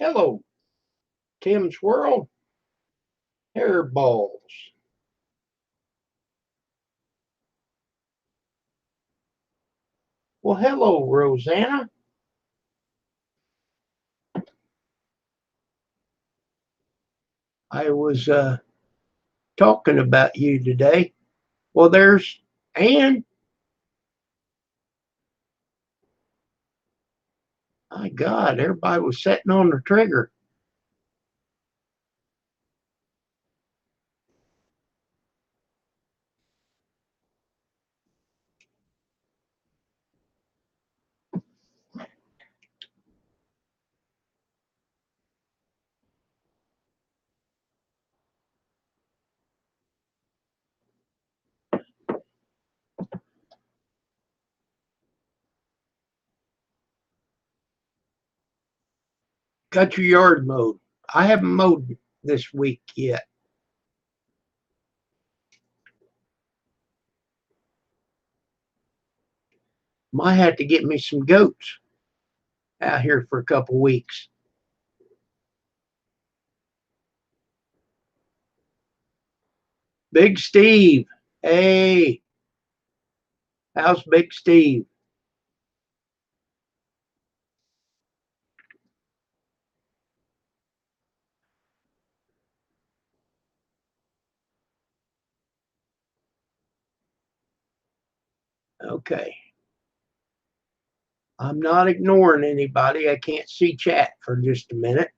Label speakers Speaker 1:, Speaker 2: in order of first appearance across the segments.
Speaker 1: Hello, Tim's World, hairballs. Well, hello, Rosanna. I was talking about you today. Well, there's Anne. My God, everybody was sitting on the trigger. Got your yard mowed. I haven't mowed this week yet. Might have to get me some goats out here for a couple weeks. Big Steve. Hey, how's Big Steve? Okay. I'm not ignoring anybody. I can't see chat for just a minute.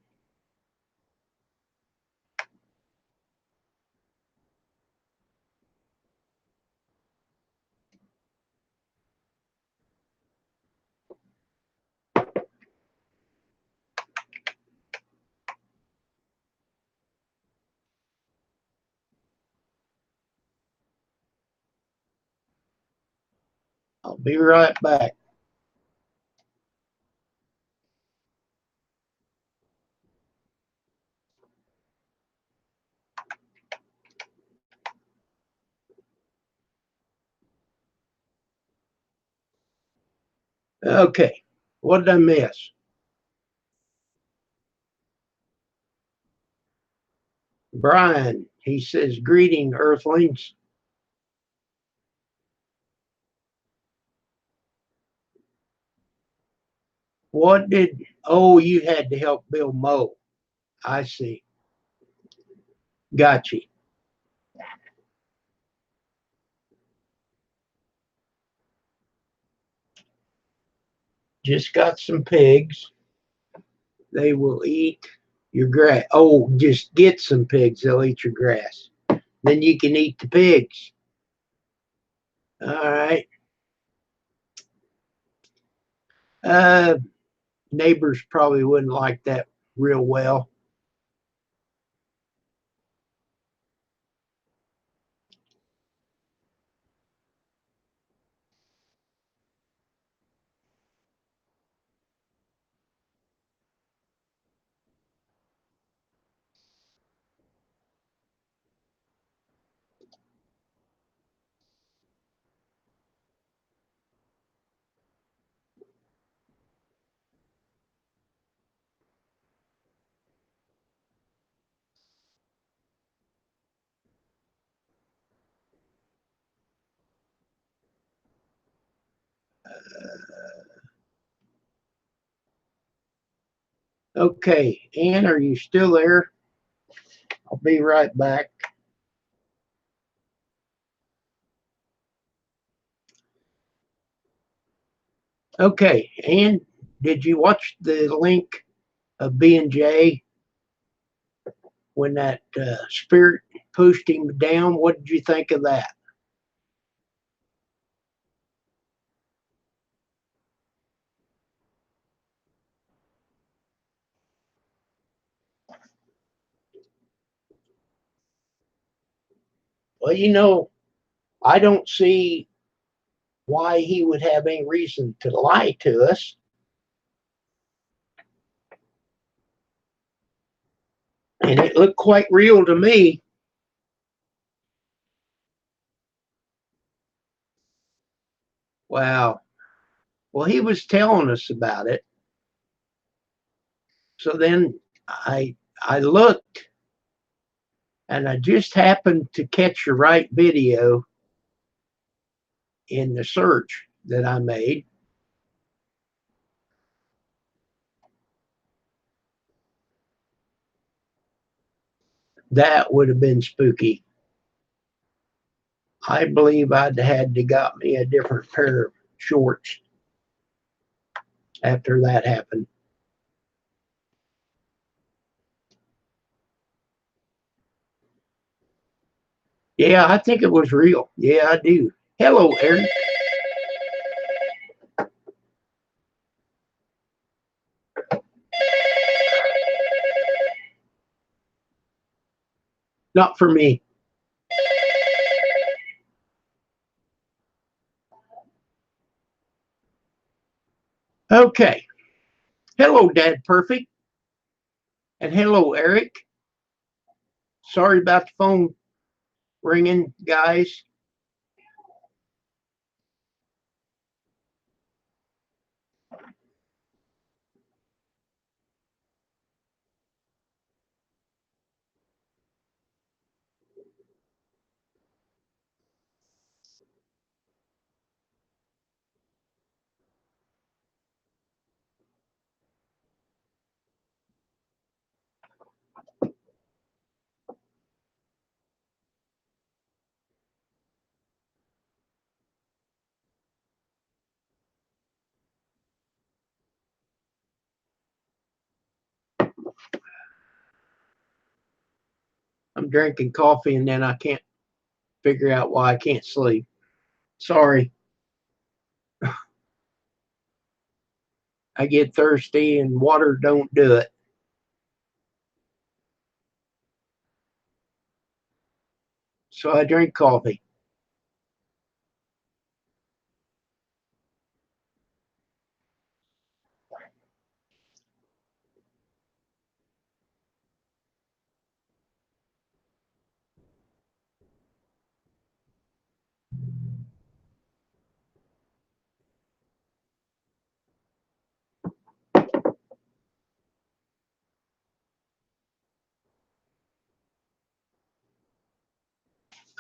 Speaker 1: I'll be right back. Okay, what did I miss? Brian, he says, greeting, Earthlings. What did, oh, you had to help Bill mow. I see. Got you. Just got some pigs. They will eat your grass. Oh, just get some pigs. They'll eat your grass. Then you can eat the pigs. All right. Uh, Neighbors probably wouldn't like that real well. Okay, Ann, are you still there? I'll be right back. Okay, Ann, did you watch the link of B&J when that spirit pushed him down? What did you think of that? Well, I don't see why he would have any reason to lie to us. And it looked quite real to me. Wow. Well, he was telling us about it. So then I looked, and I just happened to catch the right video in the search that I made. That would have been spooky. I believe I'd had to got me a different pair of shorts after that happened. Yeah, I think it was real. Yeah, I do. Hello, Aaron. Not for me. Okay. Hello, Dad Perfect. And hello, Eric. Sorry about the phone ringing, guys. I'm drinking coffee and then I can't figure out why I can't sleep. Sorry. I get thirsty and water don't do it. So I drink coffee.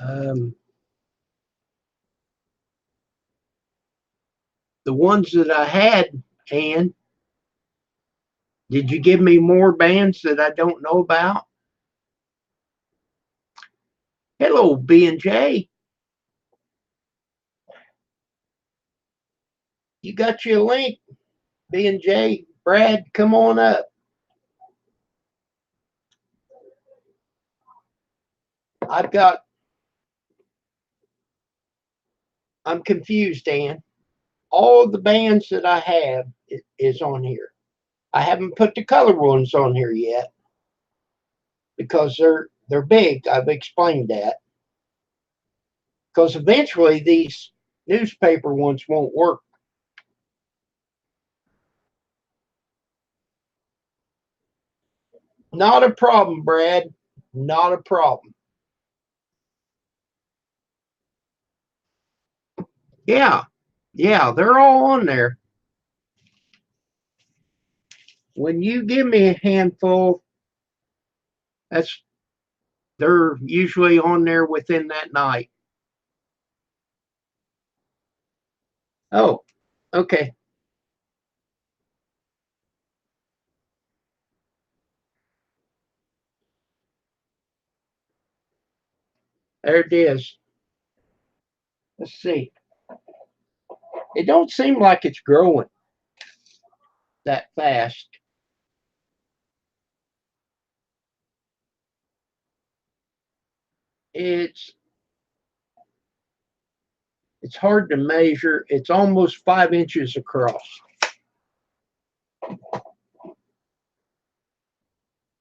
Speaker 1: Um, the ones that I had, Ann, did you give me more bands that I don't know about? Hello, B&J. You got your link, B&J. Brad, come on up. I've got, I'm confused, Ann. All the bands that I have is on here. I haven't put the color ones on here yet because they're big. I've explained that. Because eventually these newspaper ones won't work. Not a problem, Brad. Not a problem. Yeah. Yeah, they're all on there. When you give me a handful, that's they're usually on there within that night. Oh, okay. There it is. Let's see. It don't seem like it's growing that fast. It's it's hard to measure. It's almost 5 inches across.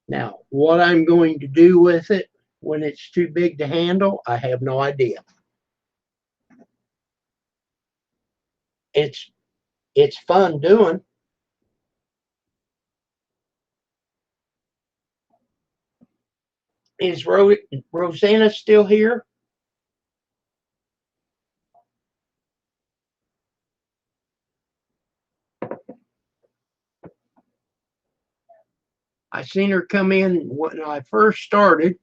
Speaker 1: Now, what I'm going to do with it when it's too big to handle, I have no idea. It's it's fun doing. Is Rosanna still here? I seen her come in when I first started.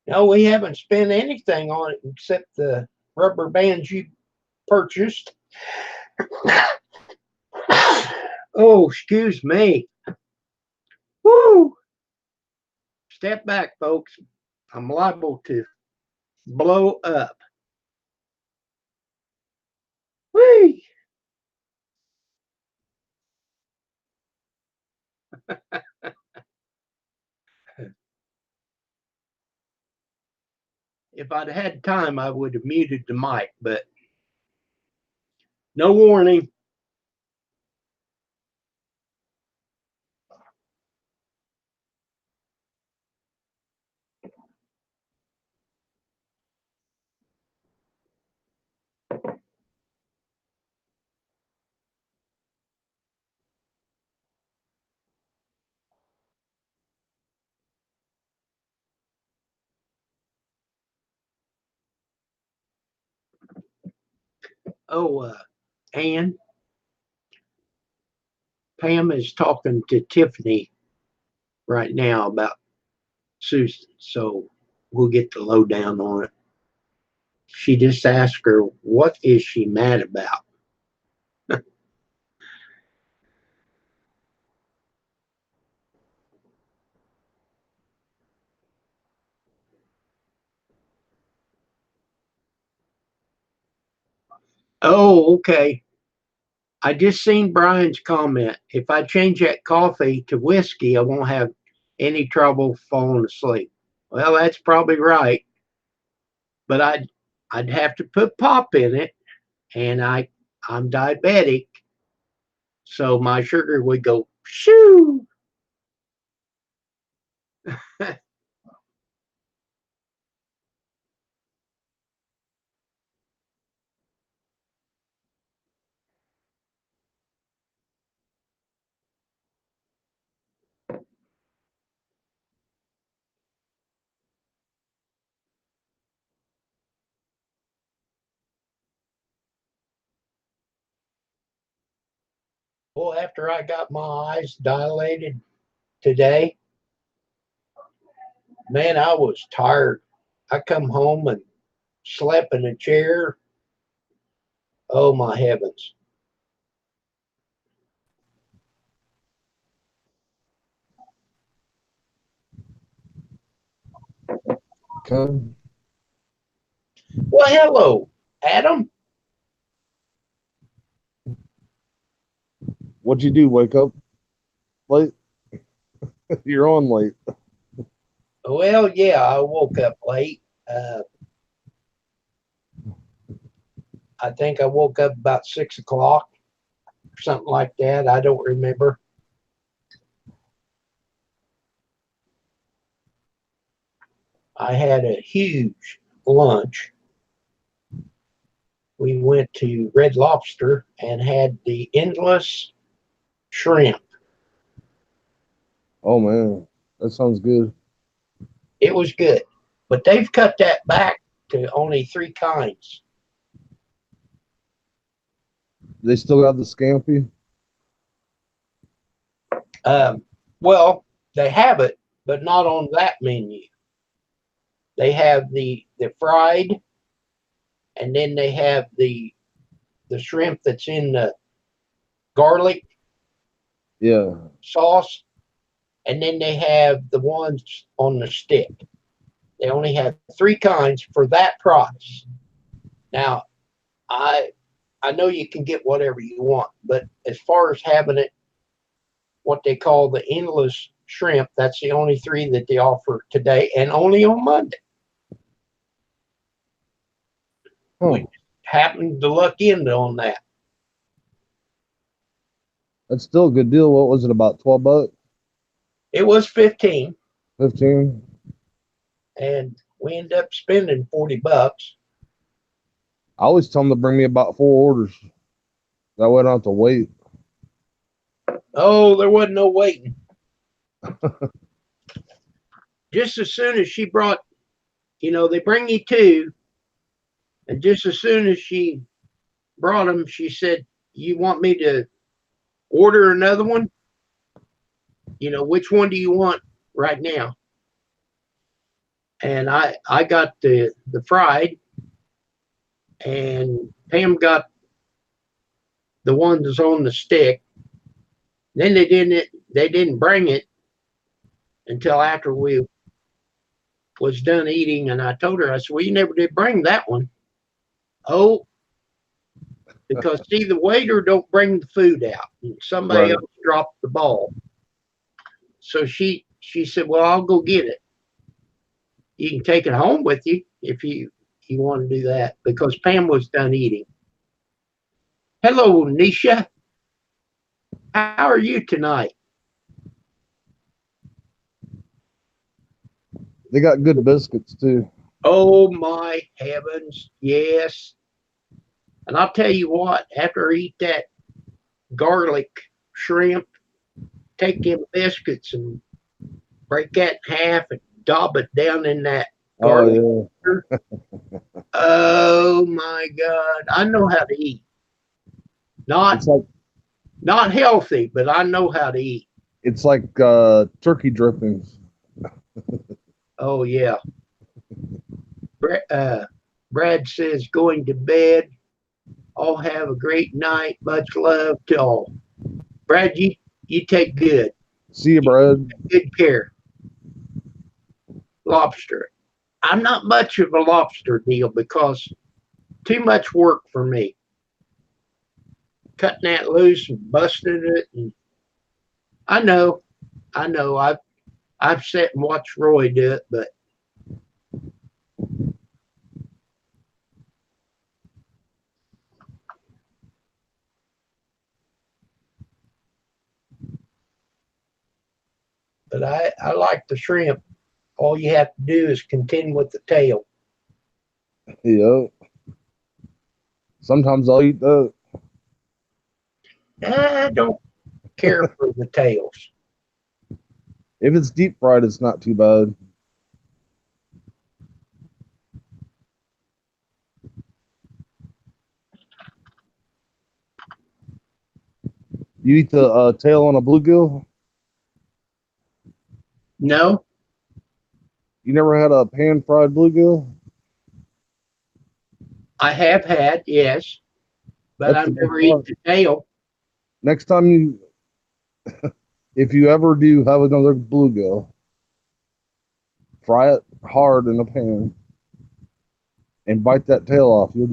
Speaker 1: No, we haven't spent anything on it except the rubber bands you purchased. Oh, excuse me. Woo! Step back, folks. I'm liable to blow up. Whee! If I'd had time, I would have muted the mic, but no warning. Oh, Ann, Pam is talking to Tiffany right now about Susan, so we'll get the lowdown on it. She just asked her, what is she mad about? Oh, okay. I just seen Brian's comment. If I change that coffee to whiskey, I won't have any trouble falling asleep. Well, that's probably right, but I'd have to put pop in it, and I'm diabetic, so my sugar would go shoo. Well, after I got my eyes dilated today, man, I was tired. I come home and slept in a chair. Oh my heavens.
Speaker 2: Okay.
Speaker 1: Well, hello, Adam.
Speaker 2: What'd you do? Wake up late? You're on late.
Speaker 1: Well, yeah, I woke up late. I think I woke up about 6 o'clock or something like that. I don't remember. I had a huge lunch. We went to Red Lobster and had the endless shrimp.
Speaker 2: Oh man, that sounds good.
Speaker 1: It was good, but they've cut that back to only three kinds.
Speaker 2: They still got the scampi?
Speaker 1: Um, well, they have it, but not on that menu. They have the fried, and then they have the shrimp that's in the garlic
Speaker 2: Yeah.
Speaker 1: sauce, and then they have the ones on the stick. They only have three kinds for that price. Now, I I know you can get whatever you want, but as far as having it, what they call the endless shrimp, that's the only three that they offer today, and only on Monday. We
Speaker 2: Huh.
Speaker 1: happened to luck in on that.
Speaker 2: That's still a good deal. What was it, about $12?
Speaker 1: It was 15,
Speaker 2: 15?
Speaker 1: and we ended up spending $40.
Speaker 2: I always tell them to bring me about 4 orders. That way I don't have to wait.
Speaker 1: Oh, there wasn't no waiting. Just as soon as she brought, they bring you two, and just as soon as she brought them, she said, "You want me to order another one? Which one do you want right now?" And I got the fried, and Pam got the one that's on the stick. Then they didn't bring it until after we was done eating, and I told her, I said, "Well, you never did bring that one." Oh, because see, the waiter don't bring the food out. Somebody
Speaker 2: Right.
Speaker 1: else dropped the ball. So she said, "Well, I'll go get it. You can take it home with you if you want to do that," because Pam was done eating. Hello, Nisha. How are you tonight?
Speaker 2: They got good biscuits too.
Speaker 1: Oh my heavens, yes. And I'll tell you what, after I eat that garlic shrimp, take them biscuits and break that in half and dob it down in that garlic.
Speaker 2: Oh
Speaker 1: Oh my God. I know how to eat.
Speaker 2: yeah.
Speaker 1: Not not healthy, but I know how to eat.
Speaker 2: It's like turkey drippings.
Speaker 1: Oh yeah. Brad says going to bed. All have a great night. Much love to all. Brad, you take good.
Speaker 2: See you, Brad.
Speaker 1: Good care. Lobster. I'm not much of a lobster deal because too much work for me. Cutting that loose and busting it, and I know, I've sat and watched Roy do it, but I like the shrimp. All you have to do is contend with the tail.
Speaker 2: Yeah. Sometimes I'll eat that.
Speaker 1: I don't care for the tails.
Speaker 2: If it's deep fried, it's not too bad. You eat the tail on a bluegill?
Speaker 1: No,
Speaker 2: You never had a pan fried bluegill?
Speaker 1: I have had, yes, but
Speaker 2: That's
Speaker 1: I've
Speaker 2: the best
Speaker 1: never eaten
Speaker 2: part.
Speaker 1: the tail.
Speaker 2: Next time if you ever do have another bluegill, fry it hard in a pan and bite that tail off. You'll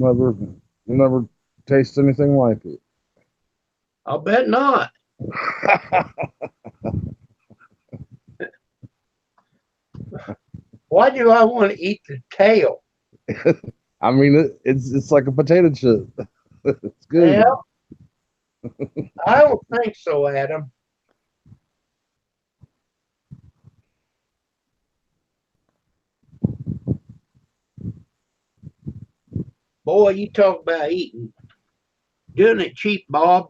Speaker 2: never taste anything like it.
Speaker 1: I'll bet not. Why do I want to eat the tail?
Speaker 2: I mean, it's like a potato chip. It's good.
Speaker 1: Well, I don't think so, Adam. Boy, you talk about eating. Doing it cheap, Bob.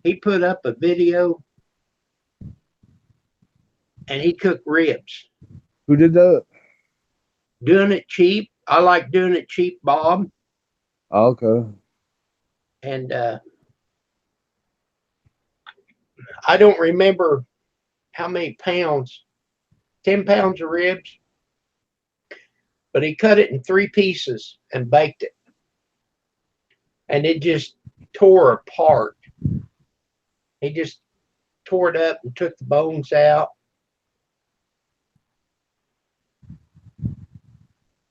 Speaker 1: He put up a video and he cooked ribs.
Speaker 2: Who did that?
Speaker 1: Doing it cheap. I like doing it cheap, Bob.
Speaker 2: Oh, okay.
Speaker 1: And I don't remember how many pounds, 10 pounds of ribs, but he cut it in 3 pieces and baked it. And it just tore apart. He just tore it up and took the bones out.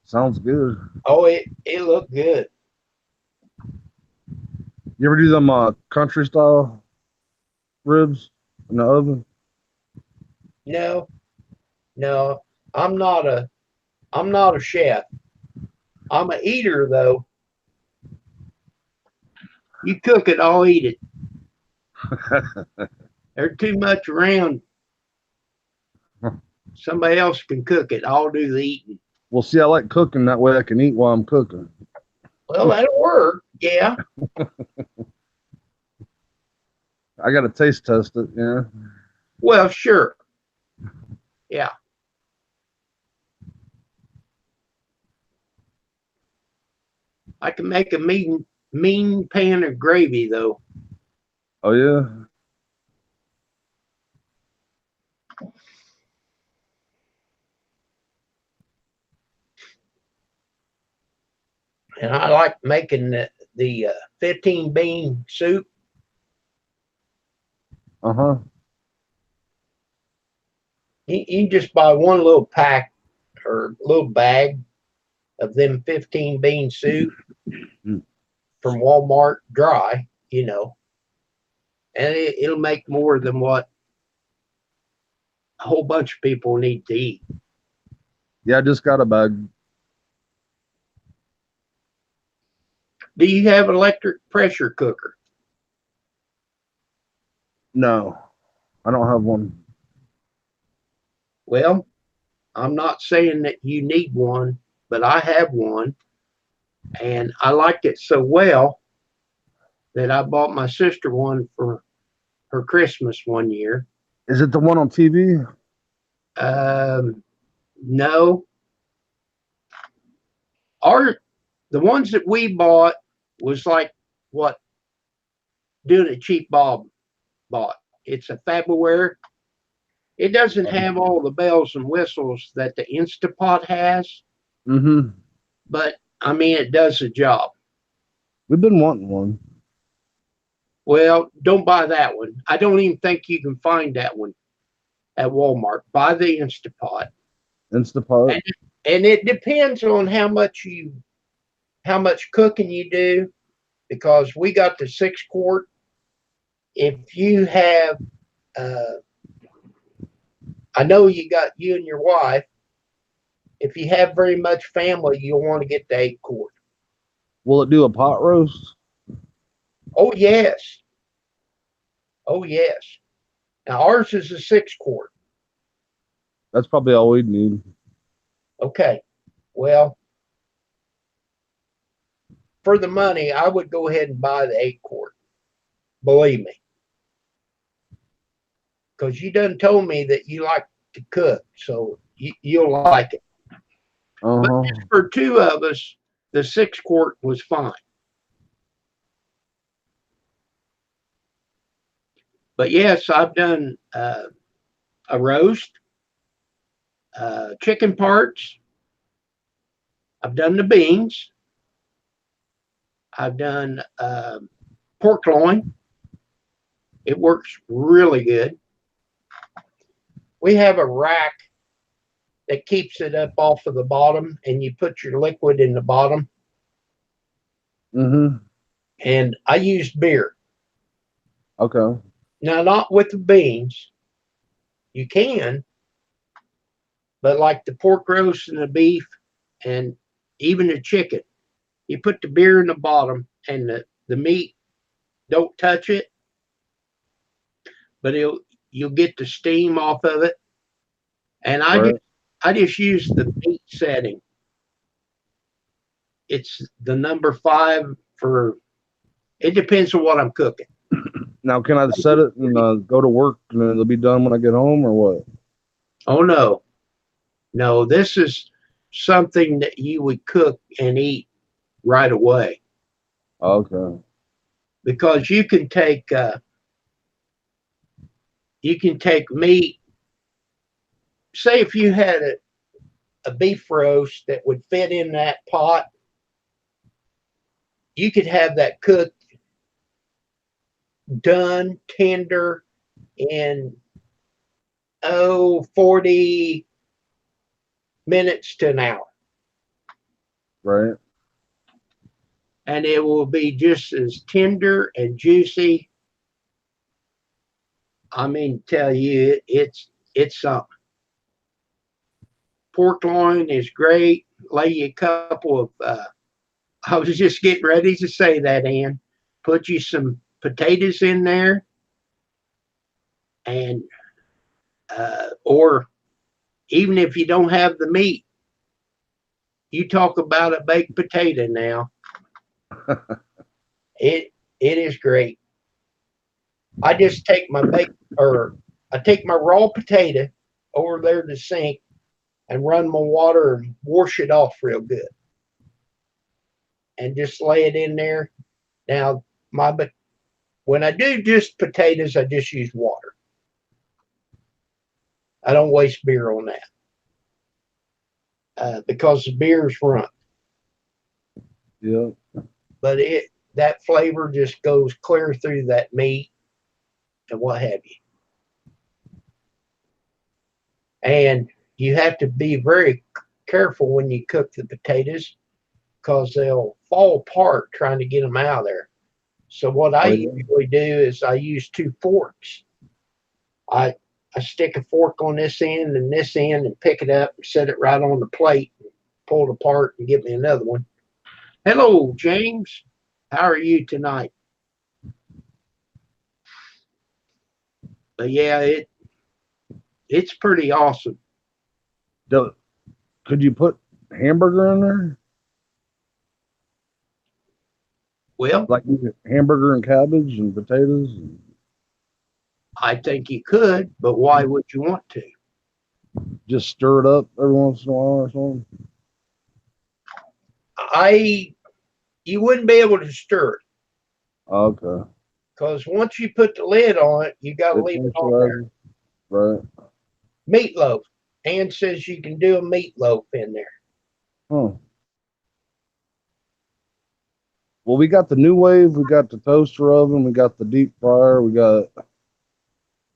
Speaker 2: Sounds good.
Speaker 1: Oh, it looked good.
Speaker 2: You ever do them country style ribs in the oven?
Speaker 1: No, no, I'm not a I'm not a chef. I'm a eater though. You cook it, I'll eat it. There's too much around. Somebody else can cook it. I'll do the eating.
Speaker 2: Well, see, I like cooking that way I can eat while I'm cooking.
Speaker 1: Well, that'll work. Yeah.
Speaker 2: I got to taste test it, yeah.
Speaker 1: Well, sure. Yeah. I can make a mean pan of gravy though.
Speaker 2: Oh, yeah?
Speaker 1: And I like making the 15 bean soup.
Speaker 2: Uh-huh.
Speaker 1: You just buy one little pack or little bag of them 15 bean soup from Walmart dry, and it'll make more than what a whole bunch of people need to eat.
Speaker 2: Yeah, I just got a bag.
Speaker 1: Do you have an electric pressure cooker?
Speaker 2: No, I don't have one.
Speaker 1: Well, I'm not saying that you need one, but I have one, and I liked it so well that I bought my sister one for her Christmas one year.
Speaker 2: Is it the one on TV?
Speaker 1: No, the ones that we bought was like what doing a cheap Bob bought. It's a Fabware. It doesn't have all the bells and whistles that the Instapot has,
Speaker 2: Mm-hmm.
Speaker 1: but I mean it does the job.
Speaker 2: We've been wanting one.
Speaker 1: Well, don't buy that one. I don't even think you can find that one at Walmart. Buy the Instapot.
Speaker 2: Instapot.
Speaker 1: And it depends on how much cooking you do, because we got the 6 quart. If you have, I know you and your wife. If you have very much family, you'll want to get the 8 quart.
Speaker 2: Will it do a pot roast?
Speaker 1: Oh yes, oh yes. Now ours is a 6 quart.
Speaker 2: That's probably all we'd need.
Speaker 1: Okay, well, for the money, I would go ahead and buy the 8 quart. Believe me, because you done told me that you like to cook, so you'll like it. But just for two of us, the 6 quart was fine. But yes, I've done a roast, chicken parts. I've done the beans. I've done pork loin. It works really good. We have a rack that keeps it up off of the bottom, and you put your liquid in the bottom.
Speaker 2: Mm-hmm.
Speaker 1: And I used beer.
Speaker 2: Okay.
Speaker 1: Now, not with the beans. You can, but like the pork roast and the beef and even the chicken, you put the beer in the bottom and the meat, don't touch it, but you'll get the steam off of it. And I just use the meat setting. It's the number 5 for. It depends on what I'm cooking.
Speaker 2: Now, can I set it and go to work and it'll be done when I get home, or what?
Speaker 1: Oh no, this is something that you would cook and eat right away,
Speaker 2: Okay.
Speaker 1: because you can take meat. Say if you had a beef roast that would fit in that pot, you could have that cooked, done, tender in 40 minutes to an hour.
Speaker 2: Right.
Speaker 1: And it will be just as tender and juicy. I mean, tell you, it's something. Pork loin is great. Lay you a couple of, I was just getting ready to say that, Ann. Put you some potatoes in there, And or even if you don't have the meat, you talk about a baked potato now. It is great. I just take my I take my raw potato over there to the sink and run my water and wash it off real good, and just lay it in there. Now when I do just potatoes, I just use water. I don't waste beer on that because the beer's run.
Speaker 2: Yeah.
Speaker 1: But that flavor just goes clear through that meat and what have you. And you have to be very careful when you cook the potatoes because they'll fall apart trying to get them out of there. So what I usually do is I use two forks. I I stick a fork on this end and this end and pick it up and set it right on the plate, and pull it apart and give me another one. Hello, James. How are you tonight? But yeah, it's pretty awesome.
Speaker 2: Could you put hamburger in there?
Speaker 1: Well,
Speaker 2: Like hamburger and cabbage and potatoes?
Speaker 1: I think you could, but why would you want to?
Speaker 2: Just stir it up every once in a while or something?
Speaker 1: You wouldn't be able to stir it
Speaker 2: Okay.
Speaker 1: because once you put the lid on it, you got to leave it on there.
Speaker 2: Right.
Speaker 1: Meatloaf. Ann says you can do a meatloaf in there.
Speaker 2: Huh. Well, we got the new wave, we got the toaster oven, we got the deep fryer, we got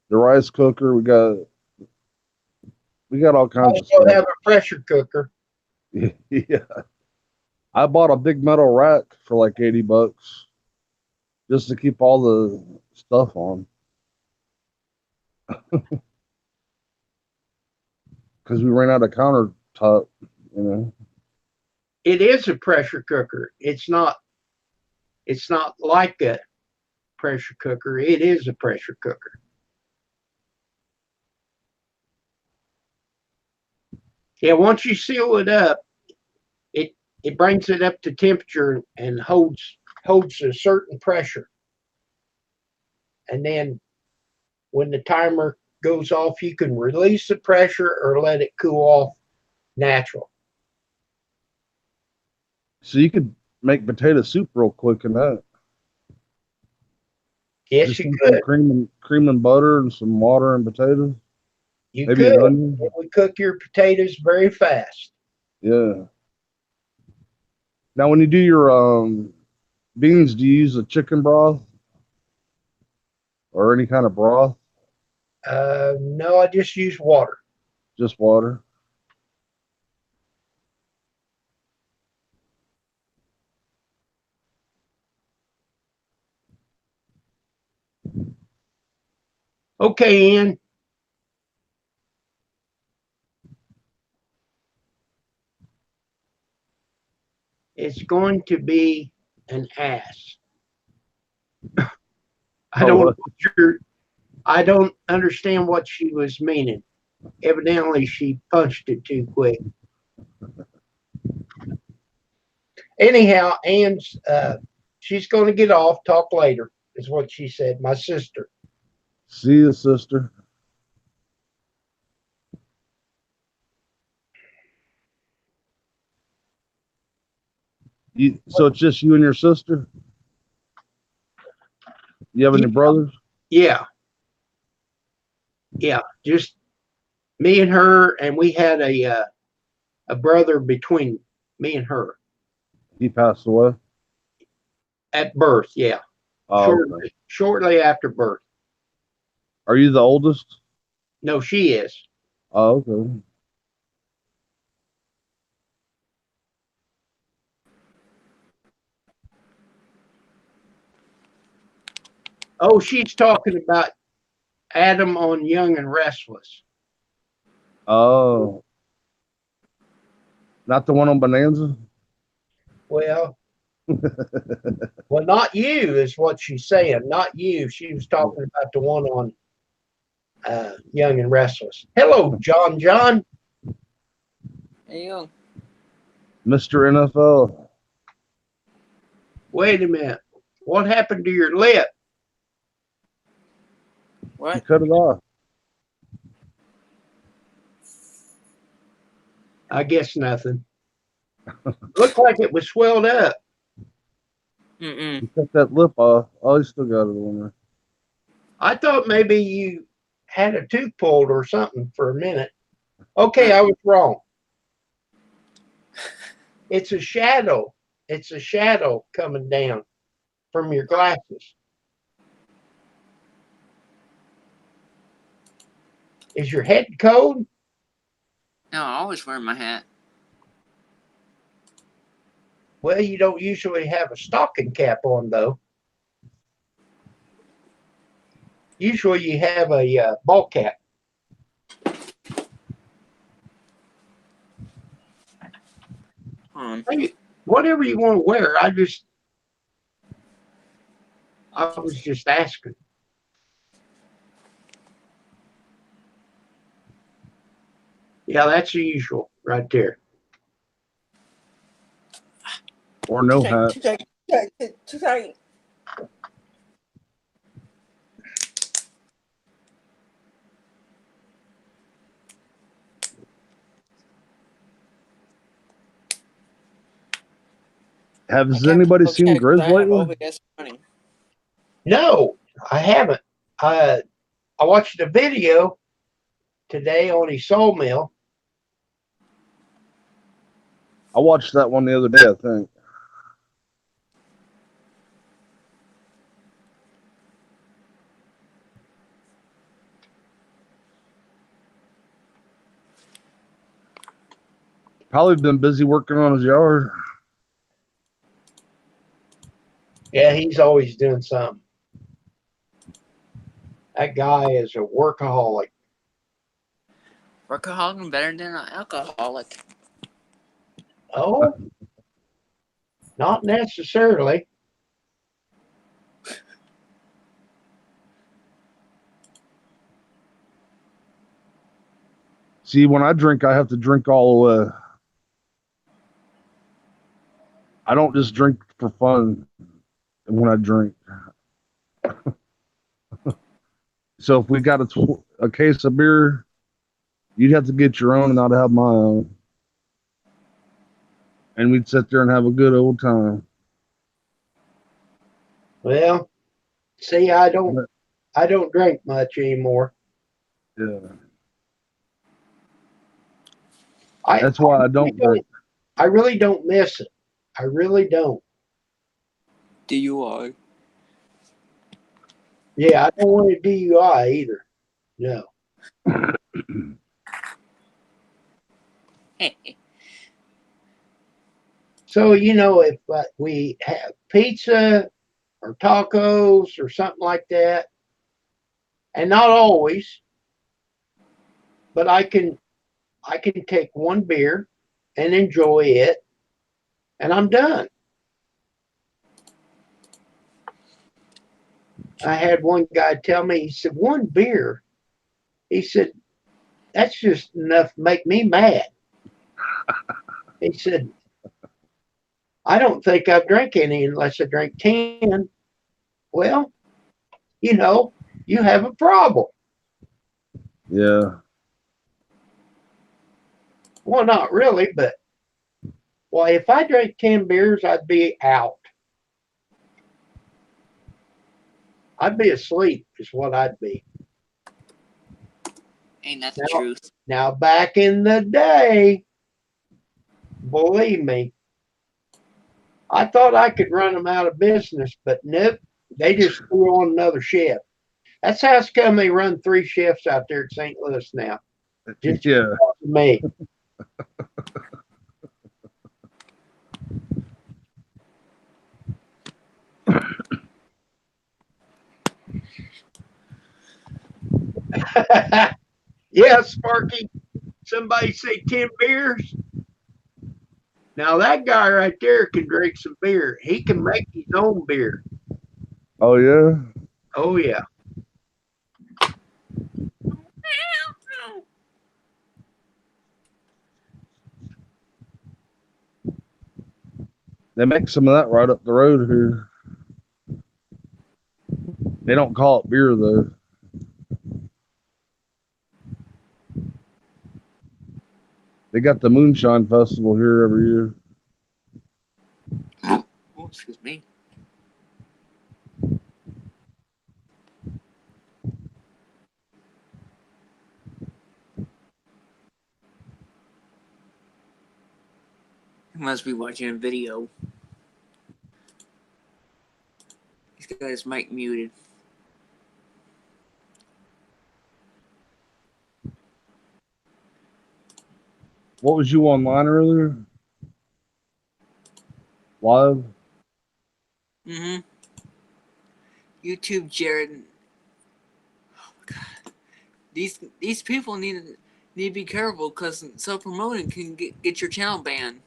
Speaker 2: the rice cooker, we got all kinds of
Speaker 1: Also
Speaker 2: stuff.
Speaker 1: have a pressure cooker.
Speaker 2: Yeah. I bought a big metal rack for like $80 just to keep all the stuff on. Because we ran out of countertop, you know.
Speaker 1: It is a pressure cooker. It's not like a pressure cooker. It is a pressure cooker. Yeah, once you seal it up, it it brings it up to temperature and holds a certain pressure. And then when the timer goes off, you can release the pressure or let it cool off natural.
Speaker 2: So you could make potato soup real quick in that.
Speaker 1: Yes,
Speaker 2: Just
Speaker 1: you
Speaker 2: some
Speaker 1: could.
Speaker 2: cream and butter and some water and potatoes.
Speaker 1: You
Speaker 2: Maybe
Speaker 1: could.
Speaker 2: an onion.
Speaker 1: It would cook your potatoes very fast.
Speaker 2: Yeah. Now, when you do your beans, do you use a chicken broth or any kind of broth?
Speaker 1: No, I just use water.
Speaker 2: Just water.
Speaker 1: Okay, Ian. It's going to be an ass.
Speaker 2: Oh,
Speaker 1: I don't understand what she was meaning. Evidently, she punched it too quick. Anyhow, Ann's she's going to get off. Talk later, is what she said. My sister.
Speaker 2: see you, sister. So it's just you and your sister? You have any brothers?
Speaker 1: Yeah, just me and her, and we had a brother between me and her
Speaker 2: He passed away.
Speaker 1: at birth. Yeah,
Speaker 2: Oh, okay.
Speaker 1: shortly after birth.
Speaker 2: Are you the oldest?
Speaker 1: No, she is.
Speaker 2: Oh, okay.
Speaker 1: Oh, she's talking about Adam on Young and Restless.
Speaker 2: Oh, not the one on Bonanza?
Speaker 1: Well, well, not you is what she's saying. Not you. She was talking about the one on Young and Restless. Hello, John. John,
Speaker 3: Hey, yo.
Speaker 2: Mr. NFL.
Speaker 1: wait a minute. What happened to your lip?
Speaker 2: You
Speaker 3: What?
Speaker 2: cut it off.
Speaker 1: I guess nothing. Looked like it was swelled up.
Speaker 3: Mm-mm.
Speaker 2: You cut that lip off. Oh, you still got it on there.
Speaker 1: I thought maybe you had a tooth pulled or something for a minute. Okay, I was wrong. It's a shadow. It's a shadow coming down from your glasses. Is your head cold?
Speaker 3: No, I always wear my hat.
Speaker 1: Well, you don't usually have a stocking cap on, though. Usually you have a ball cap. Hey, whatever you want to wear. I was just asking. Yeah, that's the usual right there.
Speaker 2: Or no hat.
Speaker 3: Too tight.
Speaker 2: Has anybody seen Grizz
Speaker 3: I have
Speaker 2: lately?
Speaker 3: OBS running.
Speaker 1: No, I haven't. I watched a video today on his sawmill.
Speaker 2: I watched that one the other day, I think. Probably been busy working on his yard.
Speaker 1: Yeah, he's always doing something. That guy is a workaholic.
Speaker 3: Workaholic better than an alcoholic.
Speaker 1: Oh, not necessarily.
Speaker 2: See, when I drink, I have to drink all the way. I don't just drink for fun when I drink. So if we got a case of beer, you'd have to get your own and I'd have my own. And we'd sit there and have a good old time.
Speaker 1: Well, see, I don't drink much anymore.
Speaker 2: Yeah.
Speaker 1: I
Speaker 2: That's why I don't drink.
Speaker 1: I really don't miss it. I really don't.
Speaker 3: DUI.
Speaker 1: Yeah, I don't want a DUI either. No. So, if we have pizza or tacos or something like that, and not always, but I can take one beer and enjoy it, and I'm done. I had one guy tell me, he said, one beer, he said, that's just enough to make me mad. He said, I don't think I've drank any unless I drank 10. Well, you have a problem.
Speaker 2: Yeah.
Speaker 1: Well, not really, but if I drank 10 beers, I'd be out. I'd be asleep, is what I'd be.
Speaker 3: Ain't that the truth?
Speaker 1: Now, back in the day, believe me, I thought I could run them out of business, but nope, they just threw on another shift. That's how it's come they run 3 shifts out there at St. Louis now. Just
Speaker 2: Yeah.
Speaker 1: because of me. Yeah, Sparky. Somebody say 10 beers. Now that guy right there can drink some beer. He can make his own beer.
Speaker 2: Oh, yeah?
Speaker 1: Oh yeah.
Speaker 2: They make some of that right up the road here. They don't call it beer though. They got the Moonshine Festival here every year.
Speaker 3: Oh, excuse me. You must be watching a video. He's got his mic muted.
Speaker 2: What was you online earlier? Live?
Speaker 3: Mm-hmm. YouTube, Jared. Oh my God. These people need to be careful because self-promoting can get your channel banned.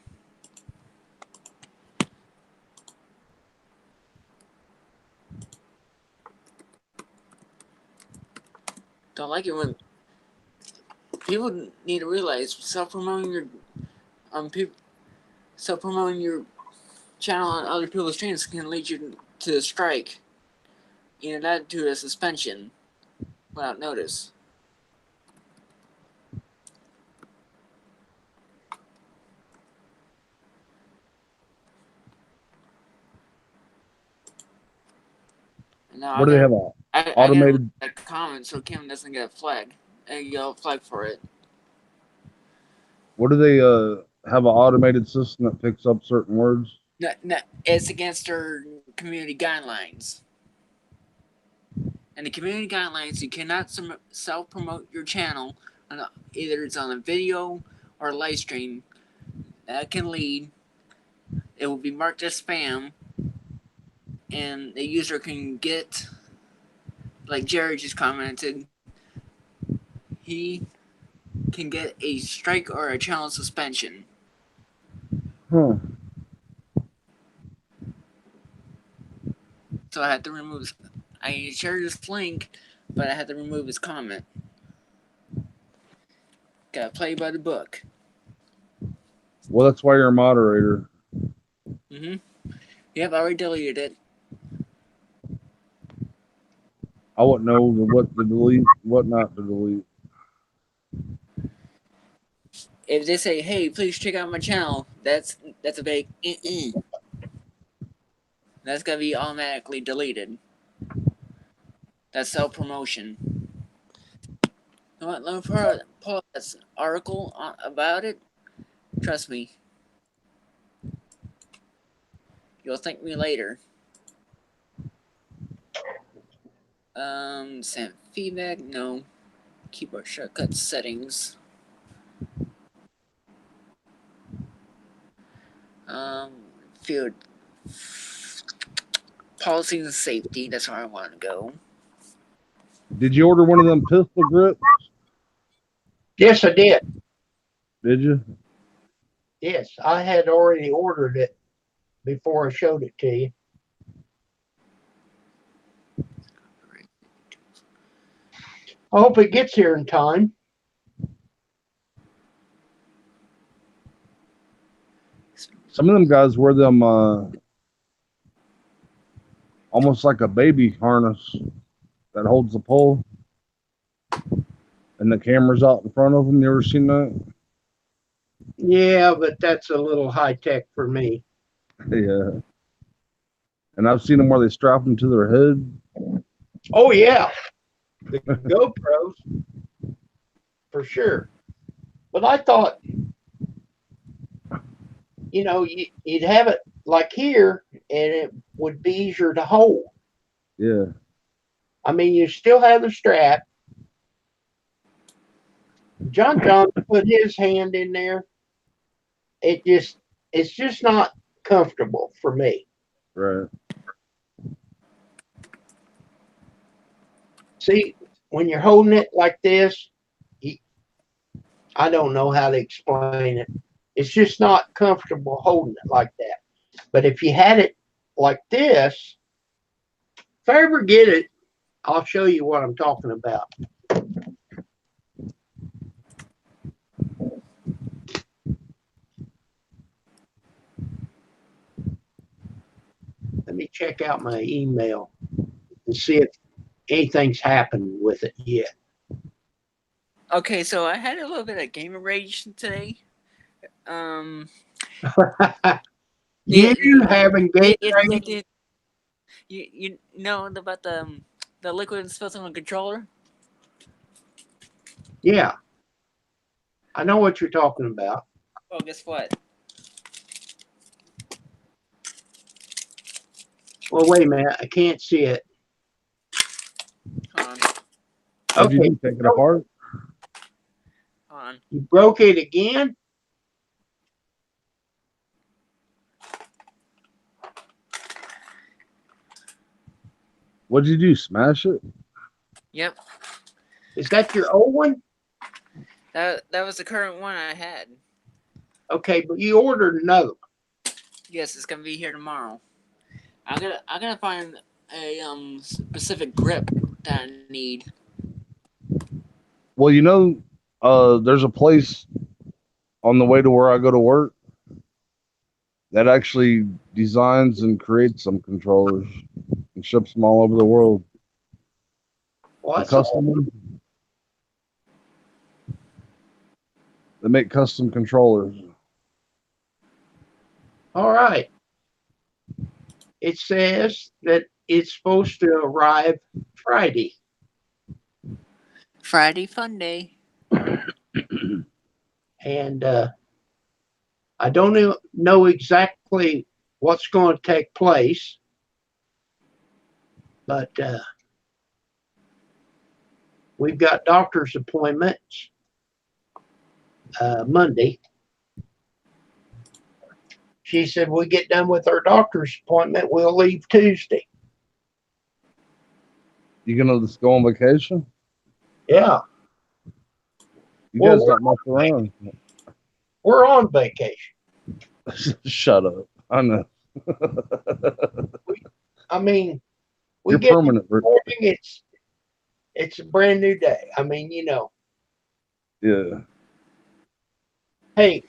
Speaker 3: Don't like it when people need to realize self-promoting your channel on other people's channels can lead you to a strike, and that to a suspension without notice. And now
Speaker 2: What do they have?
Speaker 3: I gotta
Speaker 2: Automated?
Speaker 3: a comment so Kim doesn't get a flag. A yellow flag for it.
Speaker 2: What do they have? An automated system that picks up certain words?
Speaker 3: No, it's against our community guidelines. And the community guidelines, you cannot self-promote your channel on either it's on a video or a live stream. That can lead. It will be marked as spam, and the user can get, like Jared just commented, he can get a strike or a channel suspension.
Speaker 2: Huh.
Speaker 3: So I had to remove. I shared this link, but I had to remove his comment. Gotta play by the book.
Speaker 2: Well, that's why you're a moderator.
Speaker 3: Mm-hmm. Yep, I already deleted it.
Speaker 2: I wouldn't know what to delete, what not to delete.
Speaker 3: If they say, "Hey, please check out my channel," that's a big. That's gonna be automatically deleted. That's self promotion. You know what? Let me pull up this article about it. Trust me. You'll thank me later. Send feedback. No. Keyboard shortcut settings. Field policy and safety. That's where I want to go.
Speaker 2: Did you order one of them pistol grips?
Speaker 1: Yes, I did.
Speaker 2: Did you?
Speaker 1: Yes, I had already ordered it before I showed it to you. I hope it gets here in time.
Speaker 2: Some of them guys wear them almost like a baby harness that holds the pole, and the camera's out in front of them. You ever seen that?
Speaker 1: Yeah, but that's a little high tech for me.
Speaker 2: Yeah. And I've seen them where they strap them to their head.
Speaker 1: Oh, yeah. The GoPros, for sure. But I thought, you'd have it like here and it would be easier to hold.
Speaker 2: Yeah.
Speaker 1: I mean, you still have the strap. John put his hand in there. It's just not comfortable for me.
Speaker 2: Right.
Speaker 1: See, when you're holding it like this, I don't know how to explain it. It's just not comfortable holding it like that. But if you had it like this, if I ever get it, I'll show you what I'm talking about. check out my email and see if anything's happened with it yet.
Speaker 3: Okay, so I had a little bit of gamer rage today. Um,
Speaker 1: You having game
Speaker 3: you, you know about the liquid spilled on the controller?
Speaker 1: Yeah, I know what you're talking about.
Speaker 3: Well, guess what?
Speaker 1: Well, wait a minute. I can't see it.
Speaker 3: Hold on,
Speaker 2: What'd you
Speaker 1: Okay,
Speaker 2: do? Take it apart?
Speaker 3: hold on.
Speaker 1: you broke it again?
Speaker 2: What'd you do? Smash it?
Speaker 3: Yep,
Speaker 1: Is that your old one?
Speaker 3: that was the current one I had.
Speaker 1: Okay, but you ordered another one.
Speaker 3: Yes, it's gonna be here tomorrow. I gotta find a specific grip that I need.
Speaker 2: Well, there's a place on the way to where I go to work that actually designs and creates some controllers and ships them all over the world.
Speaker 1: Well,
Speaker 2: The
Speaker 1: that's all.
Speaker 2: custom ones. They make custom controllers.
Speaker 1: All right. It says that it's supposed to arrive Friday.
Speaker 3: Friday Fun Day.
Speaker 1: And I don't know exactly what's going to take place, but we've got doctor's appointments Monday. She said, we get done with our doctor's appointment, we'll leave Tuesday.
Speaker 2: You gonna just go on vacation?
Speaker 1: Yeah,
Speaker 2: You
Speaker 1: Well,
Speaker 2: guys don't mess around.
Speaker 1: we're on vacation.
Speaker 2: Shut up. I know.
Speaker 1: I mean, we
Speaker 2: You're
Speaker 1: get
Speaker 2: permanent.
Speaker 1: morning, it's a brand new day. I mean,
Speaker 2: Yeah.
Speaker 1: hey,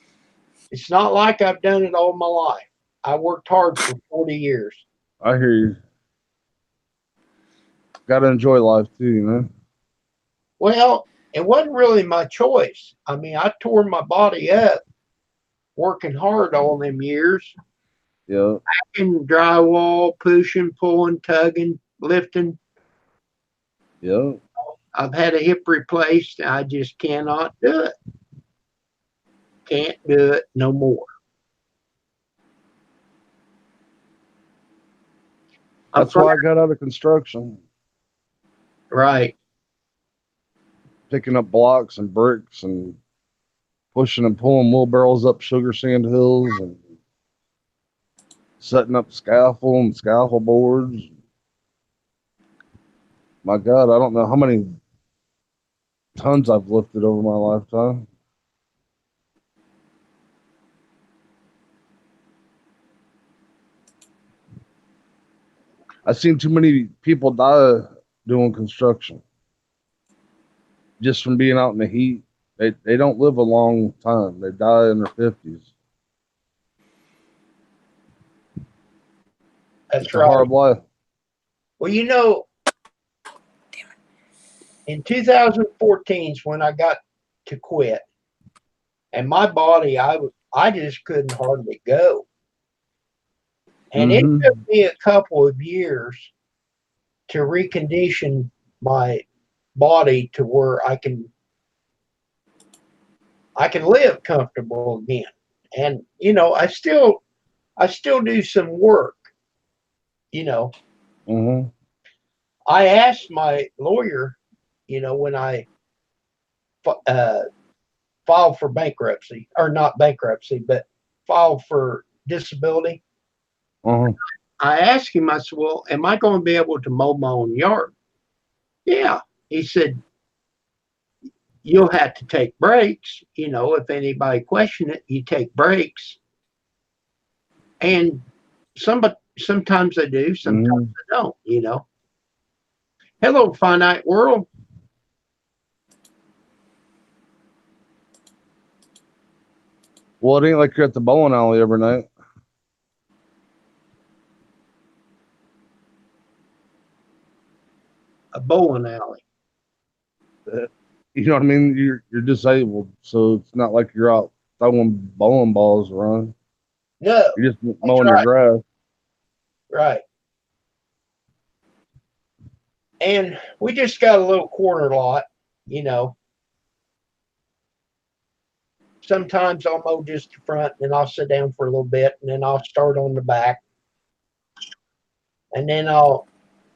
Speaker 1: it's not like I've done it all my life. I worked hard for 40 years.
Speaker 2: I hear you. Gotta enjoy life too,
Speaker 1: Well, it wasn't really my choice. I mean, I tore my body up working hard all them years,
Speaker 2: Yeah.
Speaker 1: in drywall, pushing, pulling, tugging, lifting.
Speaker 2: Yeah.
Speaker 1: I've had a hip replaced. I just cannot do it. Can't do it no more.
Speaker 2: That's why I got out of construction.
Speaker 1: Right.
Speaker 2: Picking up blocks and bricks and pushing and pulling wheelbarrows up sugar sand hills and setting up scaffold and scaffold boards. My God, I don't know how many tons I've lifted over my lifetime. I've seen too many people die doing construction just from being out in the heat. They don't live a long time. They die in their 50s.
Speaker 1: That's
Speaker 2: It's a
Speaker 1: right.
Speaker 2: hard life.
Speaker 1: Well, in 2014 is when I got to quit, and my body, I just couldn't hardly go. And it took me a couple of years to recondition my body to where I can live comfortable again. And I still do some work. You know, I asked my lawyer, when I uh, filed for bankruptcy, or not bankruptcy, but filed for disability. I asked him, I said, well, am I going to be able to mow my own yard? Yeah. He said, you'll have to take breaks. If anybody question it, you take breaks. And sometimes I do, sometimes I don't. Hello, finite world.
Speaker 2: Well, it ain't like you're at the bowling alley every night.
Speaker 1: bowling alley.
Speaker 2: You know what I mean? You're disabled, so it's not like you're out throwing bowling balls around.
Speaker 1: No,
Speaker 2: You're just
Speaker 1: that's
Speaker 2: mowing your
Speaker 1: right.
Speaker 2: grass.
Speaker 1: Right. And we just got a little corner lot, you know. Sometimes I'll mow just the front and then I'll sit down for a little bit and then I'll start on the back. And then I'll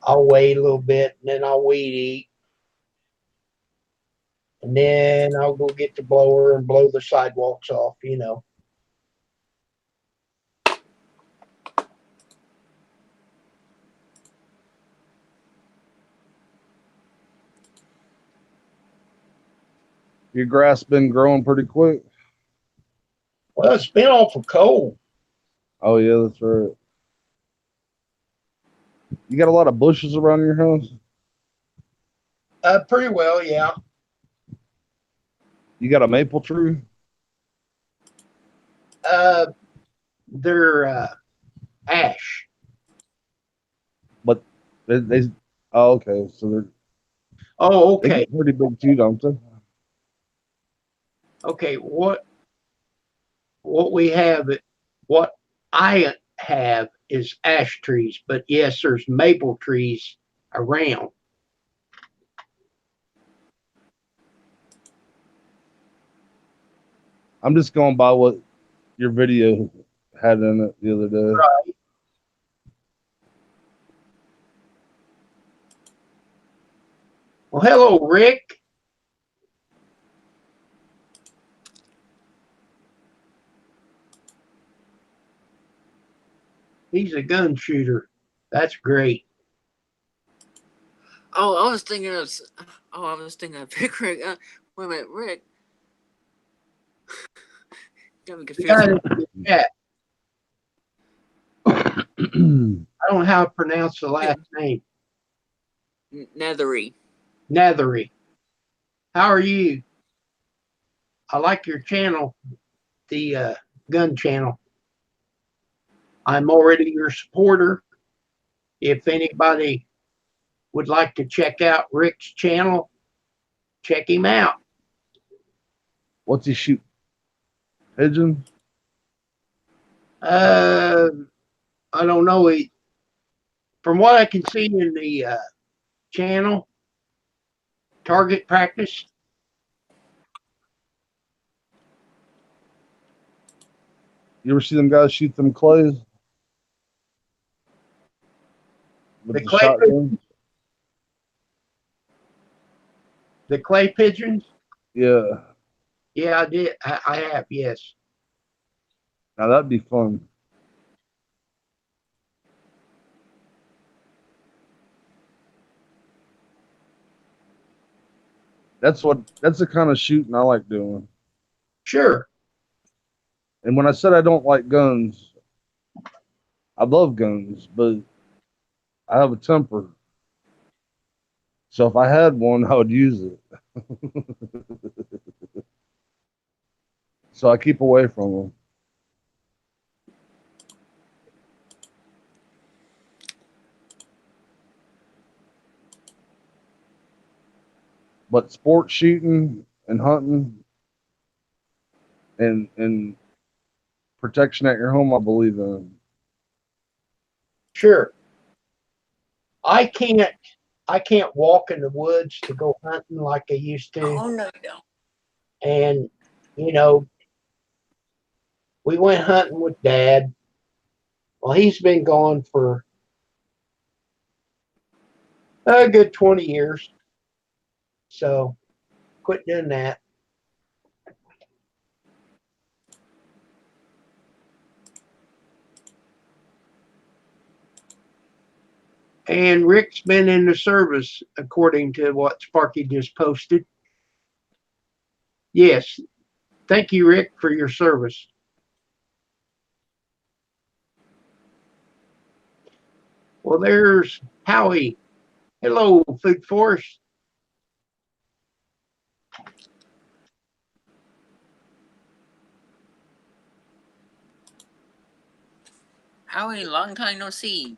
Speaker 1: wait a little bit and then I'll weed eat. And then I'll go get the blower and blow the sidewalks off, you know.
Speaker 2: Your grass been growing pretty quick.
Speaker 1: Well, it's been awful cold.
Speaker 2: Oh yeah, that's right. You got a lot of bushes around your house.
Speaker 1: Pretty well, yeah.
Speaker 2: You got a maple tree.
Speaker 1: They're ash.
Speaker 2: But they oh okay, so
Speaker 1: Oh,
Speaker 2: they
Speaker 1: okay.
Speaker 2: get pretty big too, don't they?
Speaker 1: Okay, what we have, what I have is ash trees, but yes, there's maple trees around.
Speaker 2: I'm just going by what your video had in it the other day.
Speaker 1: Right. Well, hello, Rick. He's a gun shooter. That's great.
Speaker 3: Oh, I was thinking of. Oh, I was thinking of Big Rick. Wait a minute, Rick. Got me
Speaker 1: The guy
Speaker 3: confused.
Speaker 1: in the chat. I don't know how to pronounce the last name.
Speaker 3: Nethery.
Speaker 1: Nethery. How are you? I like your channel, the gun channel. I'm already your supporter. If anybody would like to check out Rick's channel, check him out.
Speaker 2: What's he shoot? Pigeons?
Speaker 1: I don't know. From what I can see in the channel, target practice.
Speaker 2: You ever see them guys shoot them clays with
Speaker 1: The
Speaker 2: the
Speaker 1: clay,
Speaker 2: shotgun?
Speaker 1: the clay pigeons.
Speaker 2: Yeah.
Speaker 1: Yeah, I did. I have. Yes.
Speaker 2: Now that'd be fun. That's the kind of shooting I like doing.
Speaker 1: Sure.
Speaker 2: And when I said I don't like guns, I love guns, but I have a temper. So if I had one, I would use it. So I keep away from them. But sport shooting and hunting and protection at your home, I believe in.
Speaker 1: Sure. I can't walk in the woods to go hunting like I used to.
Speaker 3: Oh no, you don't.
Speaker 1: And you know, we went hunting with Dad. Well, he's been gone for a good 20 years. So quit doing that. And Rick's been in the service according to what Sparky just posted. Yes. Thank you, Rick, for your service. Well, there's Howie. Hello, Food Force.
Speaker 3: Howie, long time no see.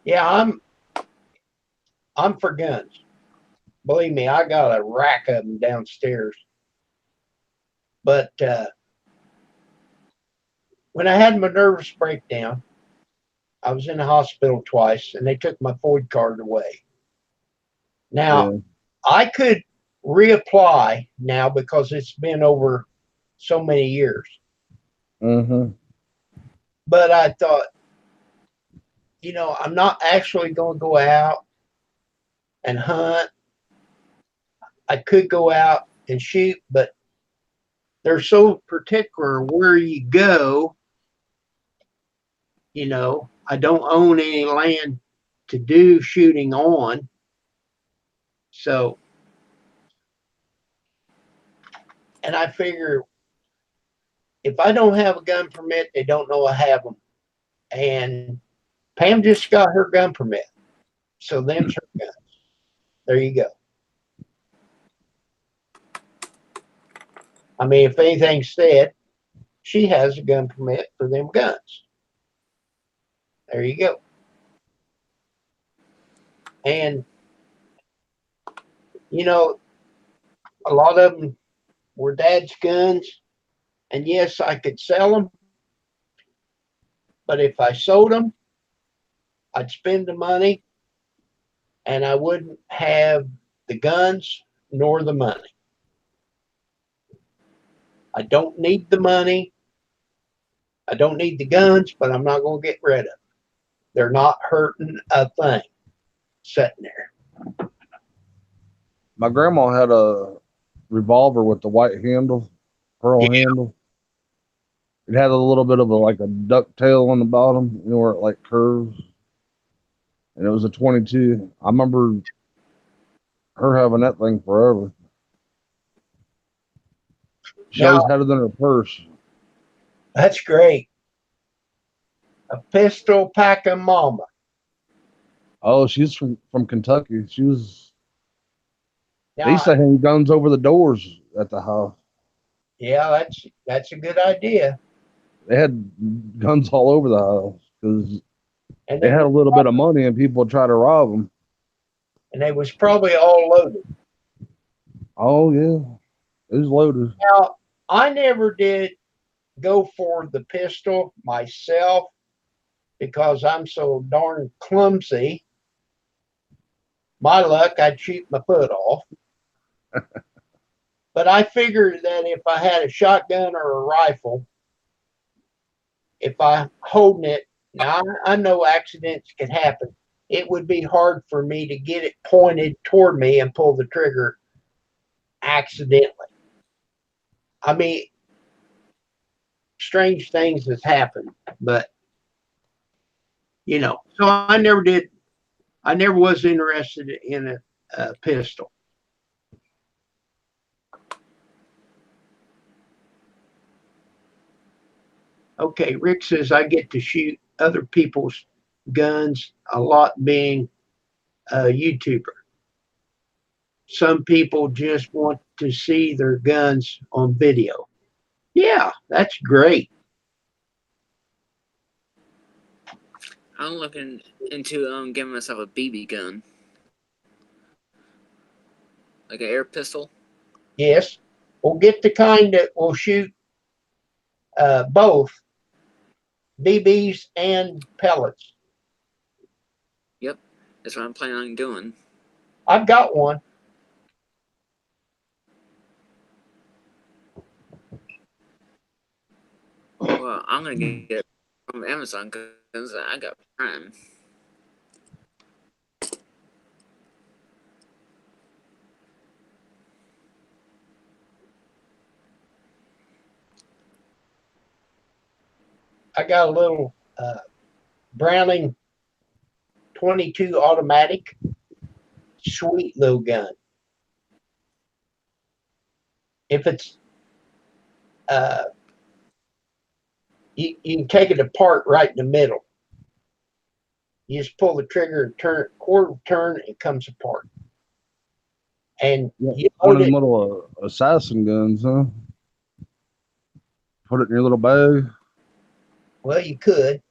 Speaker 1: Yeah, I'm for guns. Believe me, I got a rack of them downstairs. But when I had my nervous breakdown, I was in the hospital twice, and they took my Ford card away. Now,
Speaker 2: Yeah.
Speaker 1: I could reapply now because it's been over so many years.
Speaker 2: Mm-hmm.
Speaker 1: But I thought, I'm not actually going to go out and hunt. I could go out and shoot, but they're so particular where you go. I don't own any land to do shooting on. So, and I figure if I don't have a gun permit, they don't know I have them. And Pam just got her gun permit. So them's her guns. There you go. I mean, if anything's said, she has a gun permit for them guns. There you go. And, you know, a lot of them were dad's guns. And yes, I could sell them. But if I sold them, I'd spend the money and I wouldn't have the guns nor the money. I don't need the money. I don't need the guns, but I'm not going to get rid of them. They're not hurting a thing sitting there.
Speaker 2: My grandma had a revolver with the white handle, pearl handle. It had a little bit of like a duck tail on the bottom, where it like curves. And it was a 22. I remember her having that thing forever. She
Speaker 1: Now,
Speaker 2: always had it in her purse.
Speaker 1: that's great. A pistol packing mama.
Speaker 2: Oh, she's from Kentucky. They used
Speaker 1: Now,
Speaker 2: to hang guns over the doors at the house.
Speaker 1: yeah, that's a good idea.
Speaker 2: They had guns all over the house because
Speaker 1: And
Speaker 2: they had a little bit of money and people would try to rob them.
Speaker 1: they was probably all loaded.
Speaker 2: Oh yeah, it was loaded.
Speaker 1: Now, I never did go for the pistol myself because I'm so darn clumsy. My luck, I'd shoot my foot off. But I figured that if I had a shotgun or a rifle, if I holding it, now I know accidents can happen. It would be hard for me to get it pointed toward me and pull the trigger accidentally. I mean, strange things has happened, but so I never did. I never was interested in a pistol. Okay, Rick says I get to shoot other people's guns a lot being a YouTuber. Some people just want to see their guns on video. Yeah, that's great.
Speaker 3: I'm looking into giving myself a BB gun, like an air pistol.
Speaker 1: Yes, we'll get the kind that will shoot both BBs and pellets.
Speaker 3: Yep, that's what I'm planning on doing.
Speaker 1: I've got one.
Speaker 3: Well, I'm gonna get it from Amazon because I got Prime.
Speaker 1: I got a little Browning 22 automatic, sweet little gun. If it's you can take it apart right in the middle. You just pull the trigger and turn it quarter turn, it comes apart. And
Speaker 2: Yeah,
Speaker 1: you
Speaker 2: one
Speaker 1: load
Speaker 2: of them
Speaker 1: it.
Speaker 2: little assassin guns, huh? Put it in your little bag.
Speaker 1: Well, you could.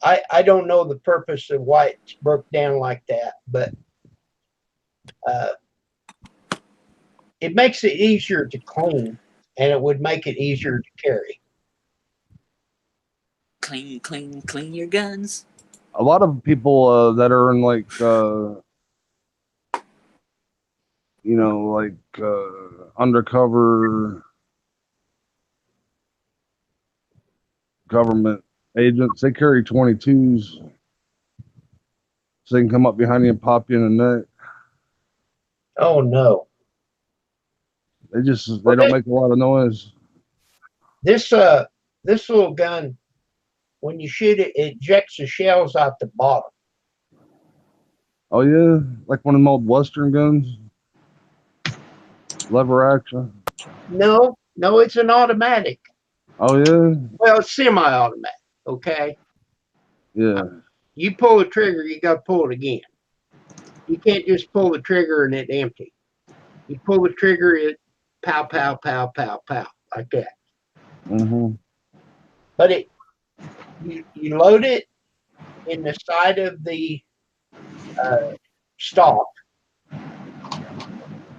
Speaker 1: I don't know the purpose of why it's broke down like that, but it makes it easier to clean, and it would make it easier to carry.
Speaker 3: Clean your guns.
Speaker 2: A lot of people that are in like undercover government agents, they carry 22s, so they can come up behind you and pop you in the neck.
Speaker 1: Oh no!
Speaker 2: They
Speaker 1: Well,
Speaker 2: don't make a lot of noise.
Speaker 1: this little gun, when you shoot it, it ejects the shells out the bottom.
Speaker 2: Oh yeah, like one of them old Western guns, lever action.
Speaker 1: No, it's an automatic.
Speaker 2: Oh yeah,
Speaker 1: Well, it's semi-automatic. Okay,
Speaker 2: yeah.
Speaker 1: you pull the trigger, you got to pull it again. You can't just pull the trigger and it empty. You pull the trigger, it pow, pow, pow, pow, pow, like that.
Speaker 2: Mm-hmm.
Speaker 1: But you load it in the side of the stock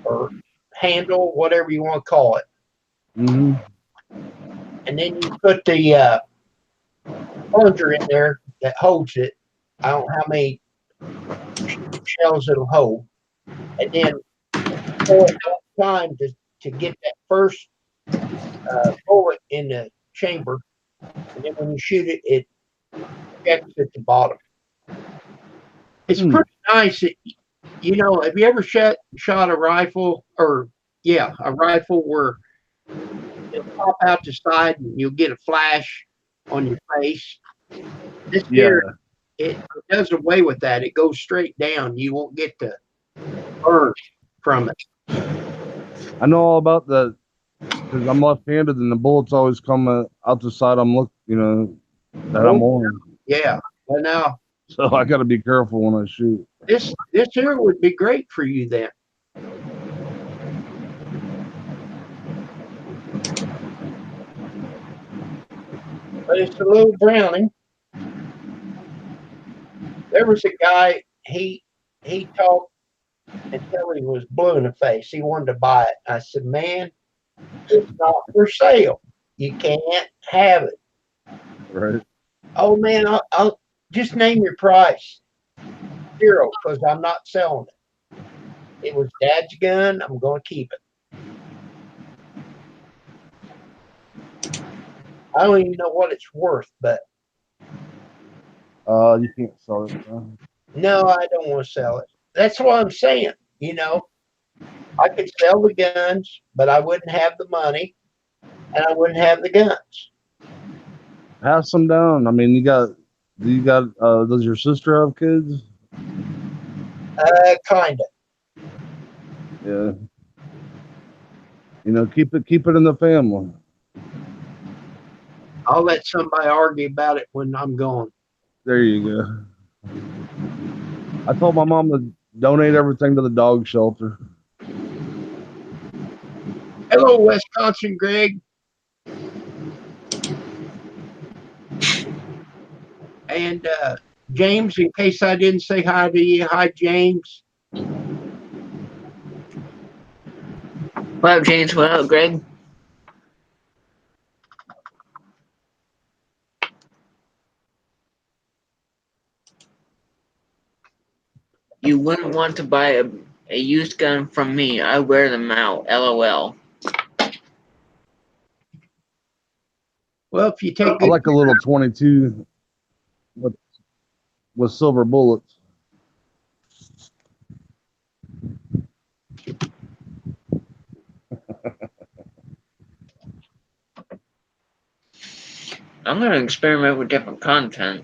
Speaker 1: or handle, whatever you want to call it,
Speaker 2: Mm-hmm.
Speaker 1: and then you put the plunger in there that holds it. I don't know how many shells it'll hold, and then pour enough time to get that first bullet in the chamber, and then when you shoot it, it ejects at the bottom. It's pretty nice. Have you ever shot a rifle, or a rifle where it'll pop out the side and you'll get a flash on your face? This
Speaker 2: Yeah,
Speaker 1: here, it does away with that. It goes straight down. You won't get the burn from it.
Speaker 2: I know all about that because I'm left-handed, and the bullets always come out the side that I'm on.
Speaker 1: Yeah. But now
Speaker 2: So I got to be careful when I shoot.
Speaker 1: this here would be great for you then. But it's a little Browning. There was a guy, he talked until he was blue in the face. He wanted to buy it. I said, man, it's not for sale. You can't have it.
Speaker 2: Right.
Speaker 1: Oh man, I'll just name your price. 0, because I'm not selling it. It was Dad's gun. I'm going to keep it. I don't even know what it's worth, but
Speaker 2: You can't sell it.
Speaker 1: no, I don't want to sell it. That's what I'm saying. I could sell the guns, but I wouldn't have the money, and I wouldn't have the guns.
Speaker 2: Pass them down. I mean, does your sister have kids?
Speaker 1: Kind of.
Speaker 2: Yeah. Keep it in the family.
Speaker 1: I'll let somebody argue about it when I'm gone.
Speaker 2: There you go. I told my mom to donate everything to the dog shelter.
Speaker 1: Hello, Wisconsin, Greg. And James, in case I didn't say hi to you, hi, James.
Speaker 3: What up, James? What up, Greg? You wouldn't want to buy a used gun from me. I wear them out. LOL.
Speaker 1: Well, if you take
Speaker 2: I like a little 22 with silver bullets.
Speaker 3: I'm gonna experiment with different content.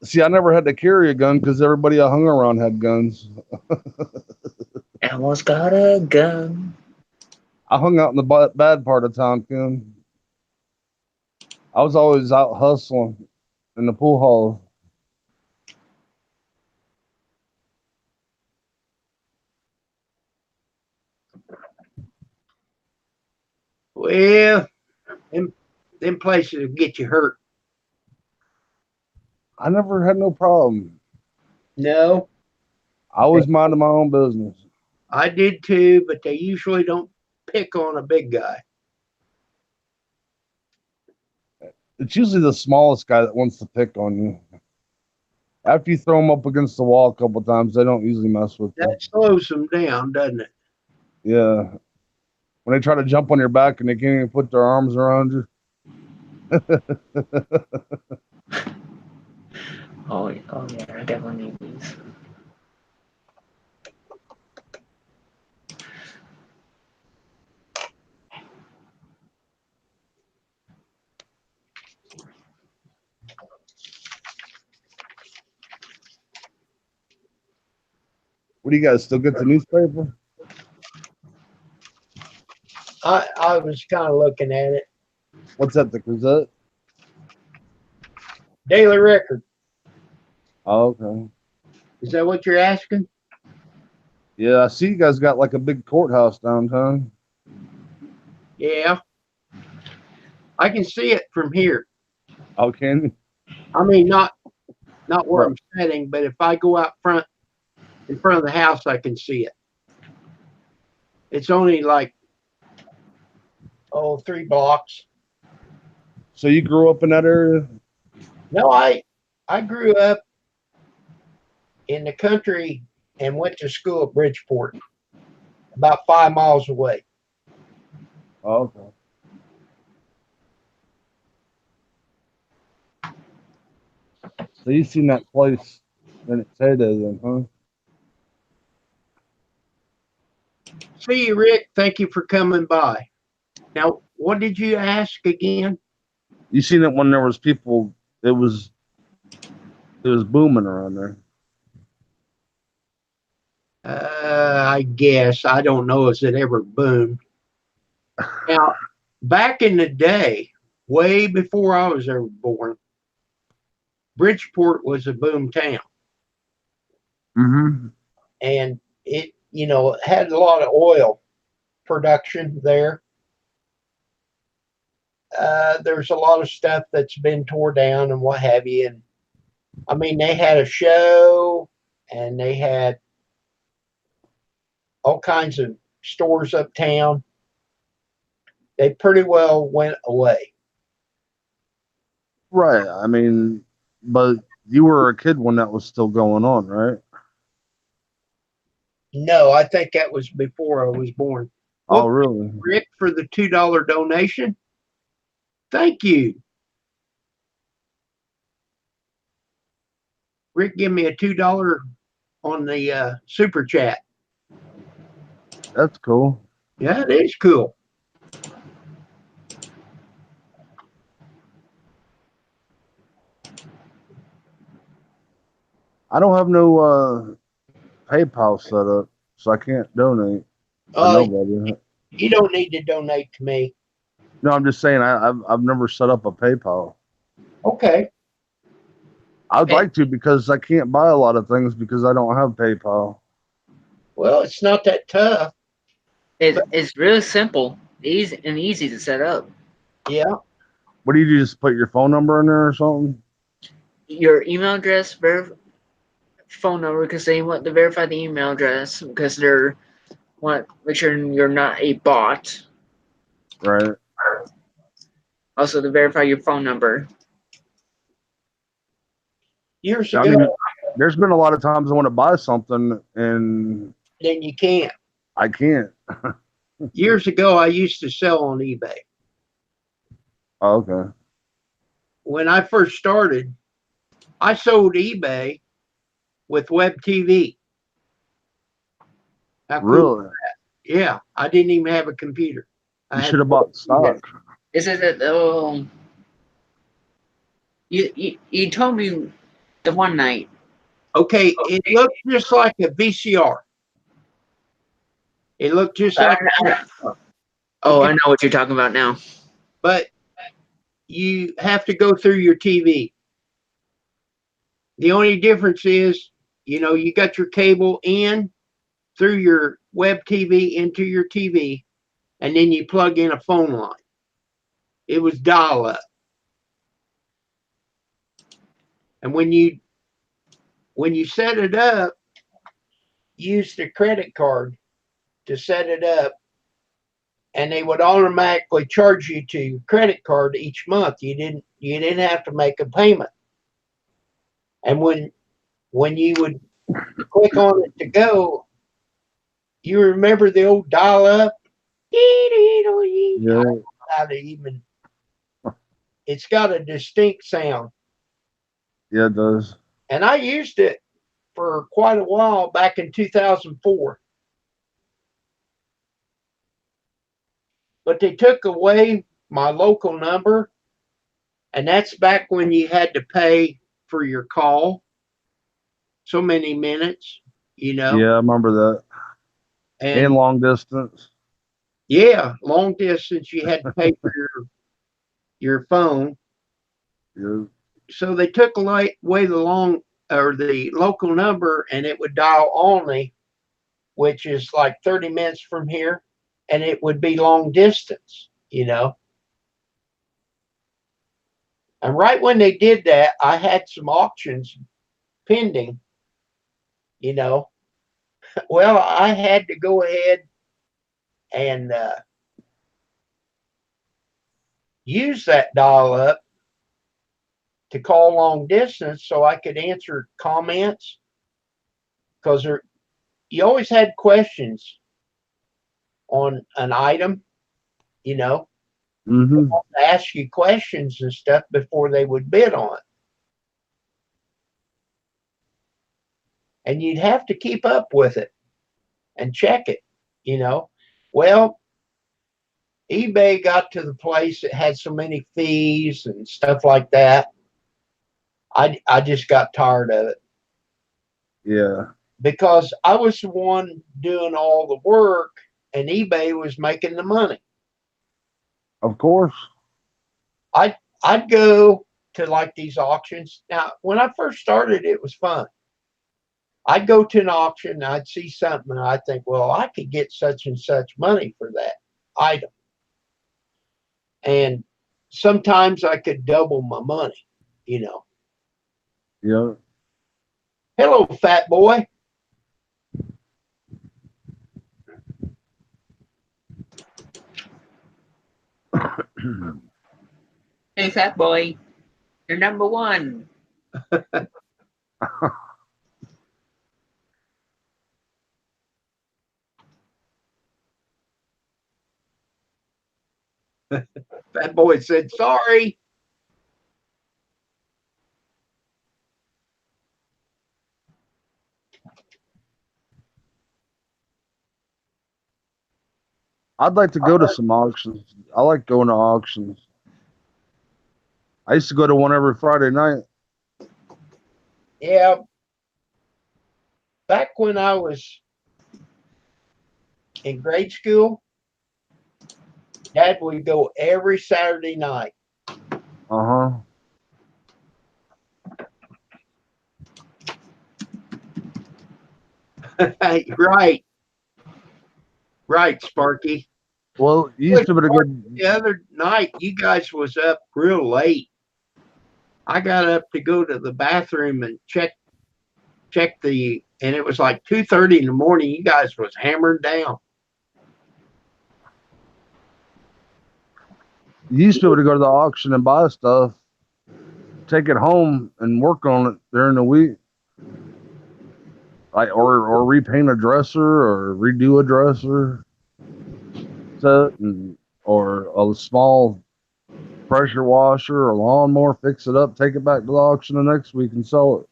Speaker 2: See, I never had to carry a gun because everybody I hung around had guns.
Speaker 3: Elmo's got a gun.
Speaker 2: I hung out in the bad part of town, Kim. I was always out hustling in the pool hall.
Speaker 1: Well, them places will get you hurt.
Speaker 2: I never had no problem.
Speaker 1: No,
Speaker 2: I was minding my own business.
Speaker 1: I did too, but they usually don't pick on a big guy.
Speaker 2: It's usually the smallest guy that wants to pick on you. After you throw them up against the wall a couple times, they don't usually mess with you.
Speaker 1: That slows them down, doesn't it?
Speaker 2: Yeah. When they try to jump on your back and they can't even put their arms around you.
Speaker 3: Oh yeah, I definitely need these.
Speaker 2: What do you guys still get the newspaper?
Speaker 1: I was kind of looking at it.
Speaker 2: What's that, the Gazette?
Speaker 1: Daily Record.
Speaker 2: Oh, okay.
Speaker 1: Is that what you're asking?
Speaker 2: Yeah, I see you guys got like a big courthouse downtown.
Speaker 1: Yeah. I can see it from here.
Speaker 2: Oh, can you?
Speaker 1: I mean, not where
Speaker 2: Right.
Speaker 1: I'm sitting, but if I go out front in front of the house, I can see it. It's only like 3 blocks.
Speaker 2: So you grew up in that area?
Speaker 1: No, I grew up in the country and went to school at Bridgeport, about 5 miles away.
Speaker 2: Oh, okay. So you've seen that place in its heyday then, huh?
Speaker 1: See you, Rick. Thank you for coming by. Now, what did you ask again?
Speaker 2: You seen it when there was people, it was booming around there.
Speaker 1: I guess. I don't know if it ever boomed. Now, back in the day, way before I was ever born, Bridgeport was a boom town.
Speaker 2: Mm-hmm.
Speaker 1: And it, had a lot of oil production there. There's a lot of stuff that's been tore down and what have you. And I mean, they had a show and they had all kinds of stores uptown. They pretty well went away.
Speaker 2: Right. I mean, but you were a kid when that was still going on, right?
Speaker 1: No, I think that was before I was born.
Speaker 2: Oh,
Speaker 1: Well,
Speaker 2: really?
Speaker 1: Rick, for the $2 donation. Thank you. Rick, give me a $2 on the super chat.
Speaker 2: That's cool.
Speaker 1: Yeah, it is cool.
Speaker 2: I don't have no PayPal set up, so I can't donate for nobody.
Speaker 1: You don't need to donate to me.
Speaker 2: No, I'm just saying I've never set up a PayPal.
Speaker 1: Okay.
Speaker 2: I'd like to because I can't buy a lot of things because I don't have PayPal.
Speaker 1: Well, it's not that tough.
Speaker 3: It's really simple, easy to set up.
Speaker 1: Yeah.
Speaker 2: What do you do? Just put your phone number in there or something?
Speaker 3: Your email address, phone number, because they want to verify the email address because they're want to make sure you're not a bot.
Speaker 2: Right.
Speaker 3: Also to verify your phone number.
Speaker 1: Years
Speaker 2: I
Speaker 1: ago,
Speaker 2: mean, there's been a lot of times I want to buy something and
Speaker 1: then you can't.
Speaker 2: I can't.
Speaker 1: Years ago, I used to sell on eBay.
Speaker 2: Oh, okay.
Speaker 1: When I first started, I sold eBay with web TV. How cool
Speaker 2: Really?
Speaker 1: is that? Yeah, I didn't even have a computer.
Speaker 2: You should have bought stock.
Speaker 3: Is it that you told me the one night?
Speaker 1: Okay, it looked just like a VCR. It looked just like.
Speaker 3: Oh, I know what you're talking about now.
Speaker 1: But you have to go through your TV. The only difference is, you got your cable in through your web TV into your TV, and then you plug in a phone line. It was dial up. And when you set it up, use the credit card to set it up, and they would automatically charge you to your credit card each month. You didn't have to make a payment. And when you would click on it to go, you remember the old dial up?
Speaker 2: Yeah.
Speaker 1: How to even, it's got a distinct sound.
Speaker 2: Yeah, it does.
Speaker 1: And I used it for quite a while back in 2004. But they took away my local number, and that's back when you had to pay for your call so many minutes,
Speaker 2: Yeah, I remember that. And
Speaker 1: and
Speaker 2: long distance.
Speaker 1: yeah, long distance you had to pay for your phone.
Speaker 2: Yeah.
Speaker 1: So they took away the long or the local number, and it would dial only, which is like 30 minutes from here, and it would be long distance. And right when they did that, I had some auctions pending, you know. Well, I had to go ahead and use that dial up to call long distance so I could answer comments, because you always had questions on an item, you know,
Speaker 2: Mm-hmm.
Speaker 1: ask you questions and stuff before they would bid on it. And you'd have to keep up with it and check it. Well, eBay got to the place that had so many fees and stuff like that. I just got tired of it
Speaker 2: Yeah.
Speaker 1: because I was the one doing all the work and eBay was making the money.
Speaker 2: Of course.
Speaker 1: I'd go to like these auctions. Now, when I first started, it was fun. I'd go to an auction and I'd see something and I'd think, well, I could get such and such money for that item. And sometimes I could double my money.
Speaker 2: Yeah.
Speaker 1: Hello, fat boy.
Speaker 3: Hey, fat boy, you're number one.
Speaker 1: Fat boy said, sorry.
Speaker 2: I'd like to go to some auctions. I like going to auctions. I used to go to one every Friday night.
Speaker 1: Yeah. Back when I was in grade school, Dad would go every Saturday night.
Speaker 2: Uh-huh.
Speaker 1: Right. Right, Sparky.
Speaker 2: Well, you used to be able to go.
Speaker 1: The other night, you guys was up real late. I got up to go to the bathroom and check and it was like 2:30 in the morning. You guys was hammered down.
Speaker 2: You used to be able to go to the auction and buy stuff, take it home, and work on it during the week. Like or repaint a dresser or redo a dresser set, or a small pressure washer or lawnmower, fix it up, take it back to the auction the next week and sell it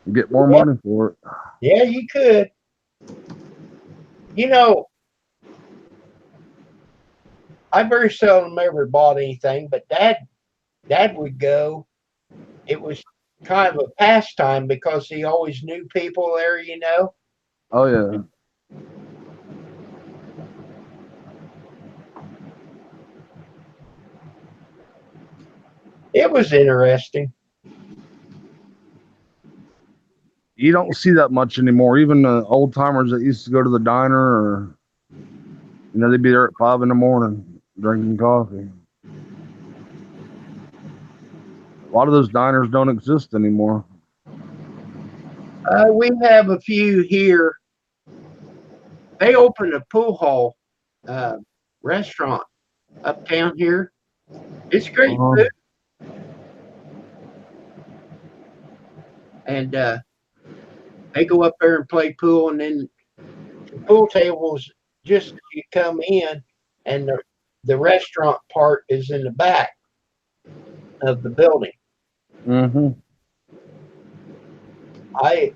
Speaker 2: and get more money for it.
Speaker 1: Yeah, you could. You know, I very seldom ever bought anything, but Dad would go. It was kind of a pastime because he always knew people there.
Speaker 2: Oh yeah.
Speaker 1: It was interesting.
Speaker 2: You don't see that much anymore. Even the old timers that used to go to the diner, or they'd be there at 5 in the morning drinking coffee. A lot of those diners don't exist anymore.
Speaker 1: We have a few here. They opened a pool hall restaurant uptown here. It's great food, and they go up there and play pool, and then the pool tables just as you come in, and the restaurant part is in the back of the building.
Speaker 2: Mm-hmm.
Speaker 1: I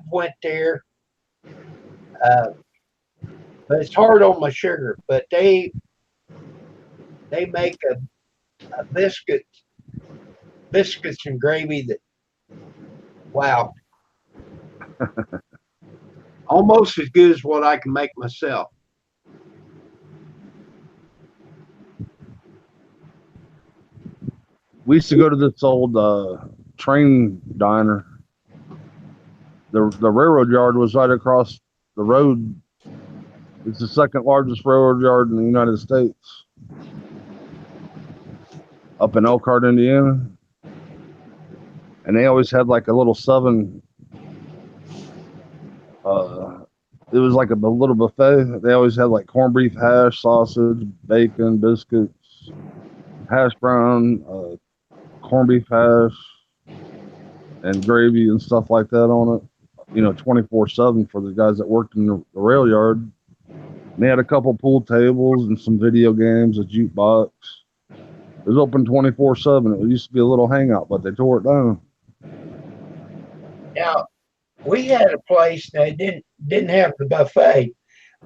Speaker 1: went there, but it's hard on my sugar. But they make a biscuits and gravy that, wow, almost as good as what I can make myself.
Speaker 2: We used to go to this old train diner. The railroad yard was right across the road. It's the second largest railroad yard in the United States, up in Elkhart, Indiana. And they always had like a little seven. It was like a little buffet. They always had like corned beef hash, sausage, bacon, biscuits, hash brown, corned beef hash, and gravy and stuff like that on it. 24/7 for the guys that worked in the rail yard. And they had a couple pool tables and some video games, a jukebox. It was open 24/7. It used to be a little hangout, but they tore it down.
Speaker 1: Now we had a place that didn't have the buffet,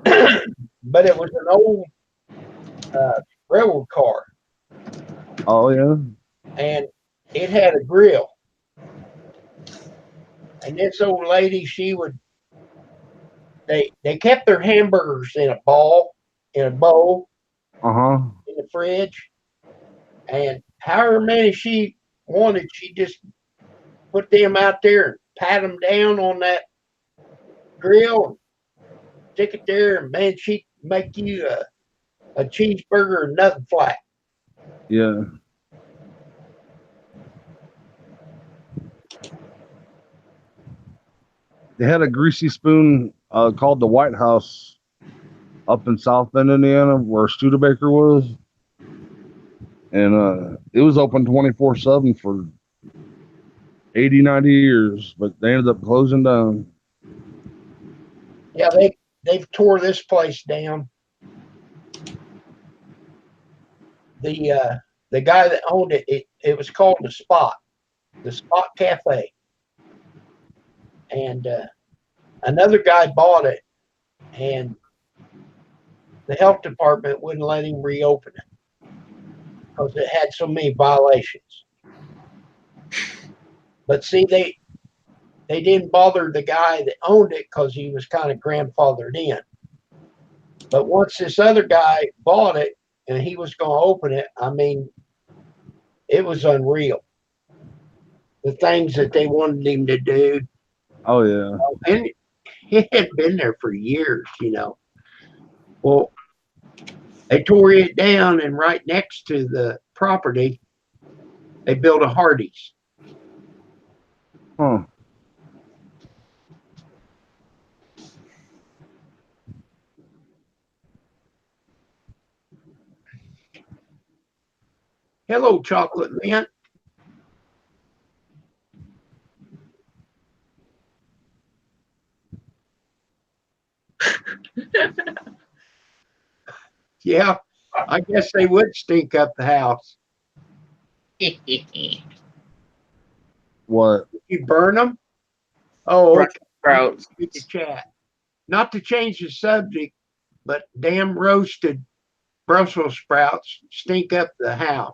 Speaker 1: but it was an old railroad car,
Speaker 2: Oh yeah.
Speaker 1: and it had a grill. And this old lady, they kept their hamburgers in a bowl
Speaker 2: Uh huh.
Speaker 1: in the fridge, and however many she wanted, she just put them out there and pat them down on that grill and stick it there, and man, she'd make you a cheeseburger and nothing flat.
Speaker 2: Yeah. They had a greasy spoon called the White House up in South Bend, Indiana, where Studebaker was, and it was open 24/7 for 80, 90 years, but they ended up closing down.
Speaker 1: Yeah, they've tore this place down. The guy that owned it was called the Spot Cafe, and another guy bought it, and the health department wouldn't let him reopen it because it had so many violations. But see, they didn't bother the guy that owned it because he was kind of grandfathered in. But once this other guy bought it and he was going to open it, I mean, it was unreal. The things that they wanted him to do.
Speaker 2: Oh yeah.
Speaker 1: And it had been there for years, Well, they tore it down, and right next to the property, they built a Hardee's.
Speaker 2: Huh.
Speaker 1: Hello, chocolate mint. Yeah, I guess they would stink up the house.
Speaker 2: What?
Speaker 1: You burn them? Oh, okay.
Speaker 3: Sprouts.
Speaker 1: The chat. Not to change the subject, but damn roasted Brussels sprouts stink up the house.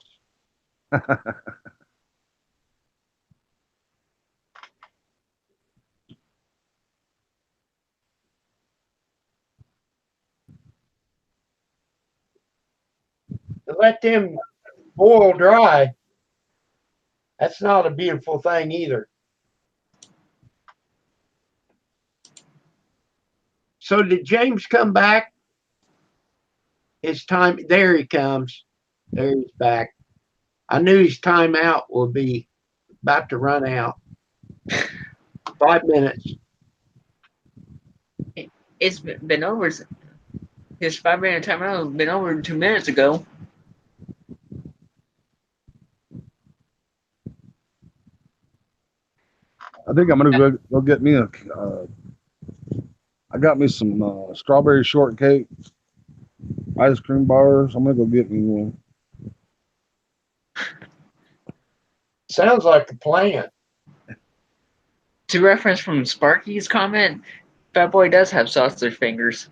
Speaker 1: To let them boil dry, that's not a beautiful thing either. So did James come back? His time, there he comes. There he's back. I knew his timeout would be About to run out. 5 minutes.
Speaker 3: It's been over. His 5 minute timeout has been over 2 minutes ago.
Speaker 2: I think I'm gonna go get me a. I got me some strawberry shortcake ice cream bars. I'm gonna go get me one.
Speaker 1: Sounds like a plan.
Speaker 3: To reference from Sparky's comment, Fat Boy does have sausage fingers.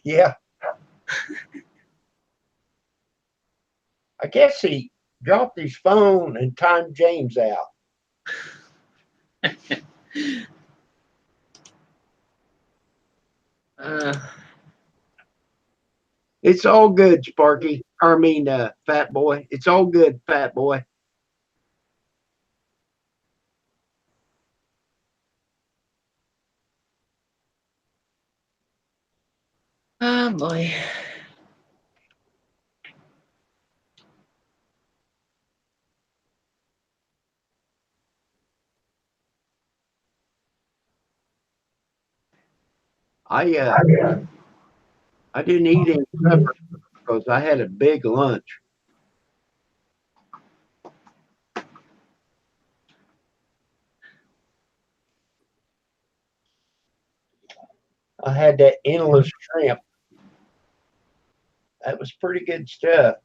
Speaker 1: Yeah. I guess he dropped his phone and timed James out. It's all good, Sparky. Fat Boy. It's all good, Fat Boy.
Speaker 3: Oh boy.
Speaker 1: I didn't eat any supper because I had a big lunch. I had that endless shrimp. That was pretty good stuff.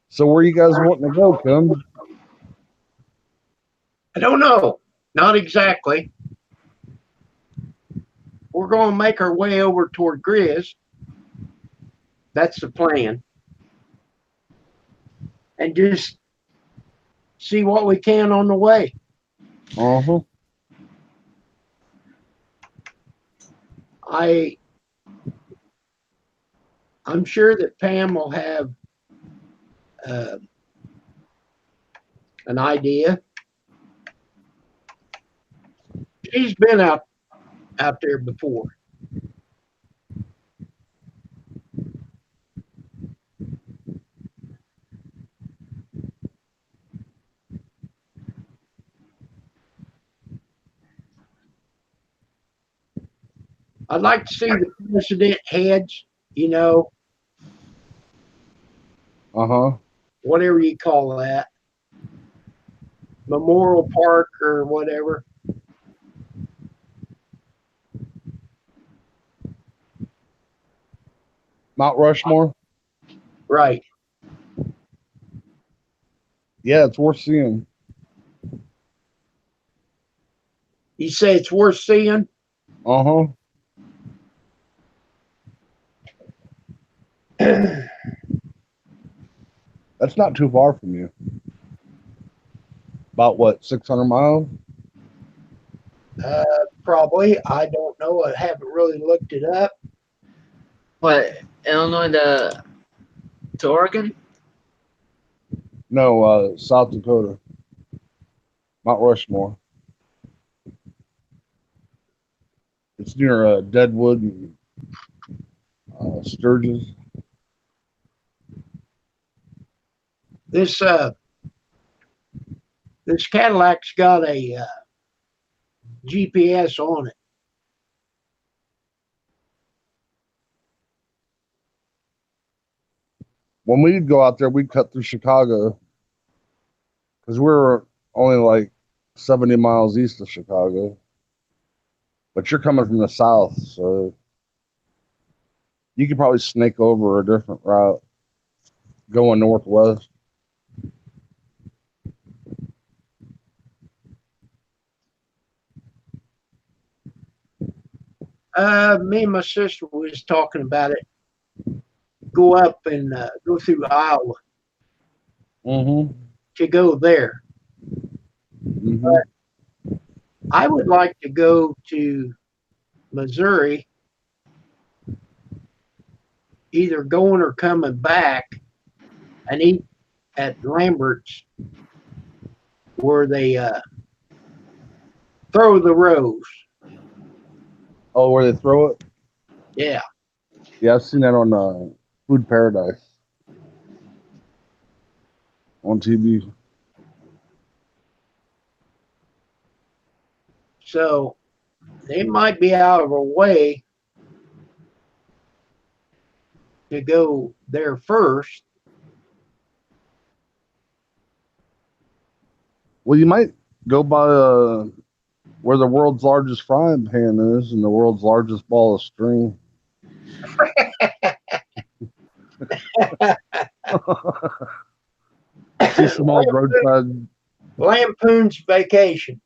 Speaker 2: So where you guys wanting to go, Kim?
Speaker 1: I don't know. Not exactly. We're going to make our way over toward Grizz. That's the plan. And just see what we can on the way.
Speaker 2: Uh-huh.
Speaker 1: I'm sure that Pam will have an idea. She's been out there before. I'd like to see the president heads,
Speaker 2: Uh-huh.
Speaker 1: whatever you call that, Memorial Park or whatever.
Speaker 2: Mount Rushmore?
Speaker 1: Right.
Speaker 2: Yeah, it's worth seeing.
Speaker 1: You say it's worth seeing?
Speaker 2: Uh-huh. That's not too far from you. About what, 600 miles?
Speaker 1: Probably. I don't know. I haven't really looked it up.
Speaker 3: What, Illinois to Oregon?
Speaker 2: No, South Dakota. Mount Rushmore. It's near Deadwood and Sturgis.
Speaker 1: This Cadillac's got a GPS on it.
Speaker 2: When we'd go out there, we'd cut through Chicago because we're only like 70 miles east of Chicago. But you're coming from the south, so you could probably snake over a different route going northwest.
Speaker 1: Me and my sister was talking about it. Go up and go through Iowa
Speaker 2: Mm-hmm.
Speaker 1: to go there.
Speaker 2: Mm-hmm.
Speaker 1: I would like to go to Missouri, either going or coming back, and eat at Lambert's where they throw the rose.
Speaker 2: Oh, where they throw it?
Speaker 1: Yeah.
Speaker 2: Yeah, I've seen that on Food Paradise on TV.
Speaker 1: So it might be out of our way to go there first.
Speaker 2: Well, you might go by where the world's largest frying pan is and the world's largest ball of string. See some old roadside.
Speaker 1: Lampoon's Vacation.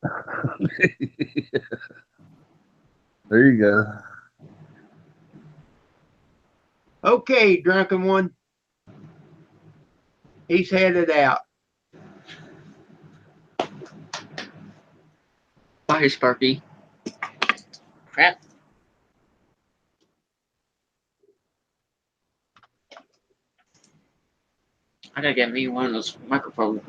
Speaker 2: There you go.
Speaker 1: Okay, drunken one. He's headed out.
Speaker 3: Bye, Sparky. Crap. I gotta get me one of those microphone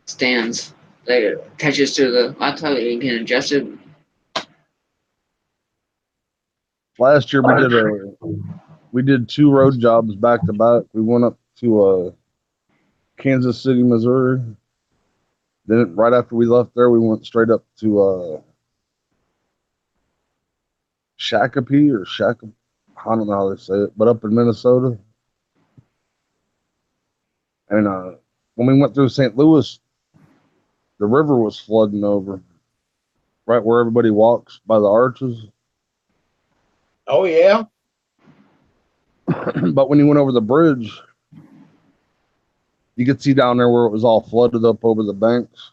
Speaker 3: stands that attaches to the laptop that you can adjust it.
Speaker 2: Last year we did 2 road jobs back to back. We went up to Kansas City, Missouri. Then right after we left there, we went straight up to Shakopee or Shakopee. I don't know how they say it, but up in Minnesota. And when we went through St. Louis, the river was flooding over right where everybody walks by the arches.
Speaker 1: Oh, yeah?
Speaker 2: But when you went over the bridge, you could see down there where it was all flooded up over the banks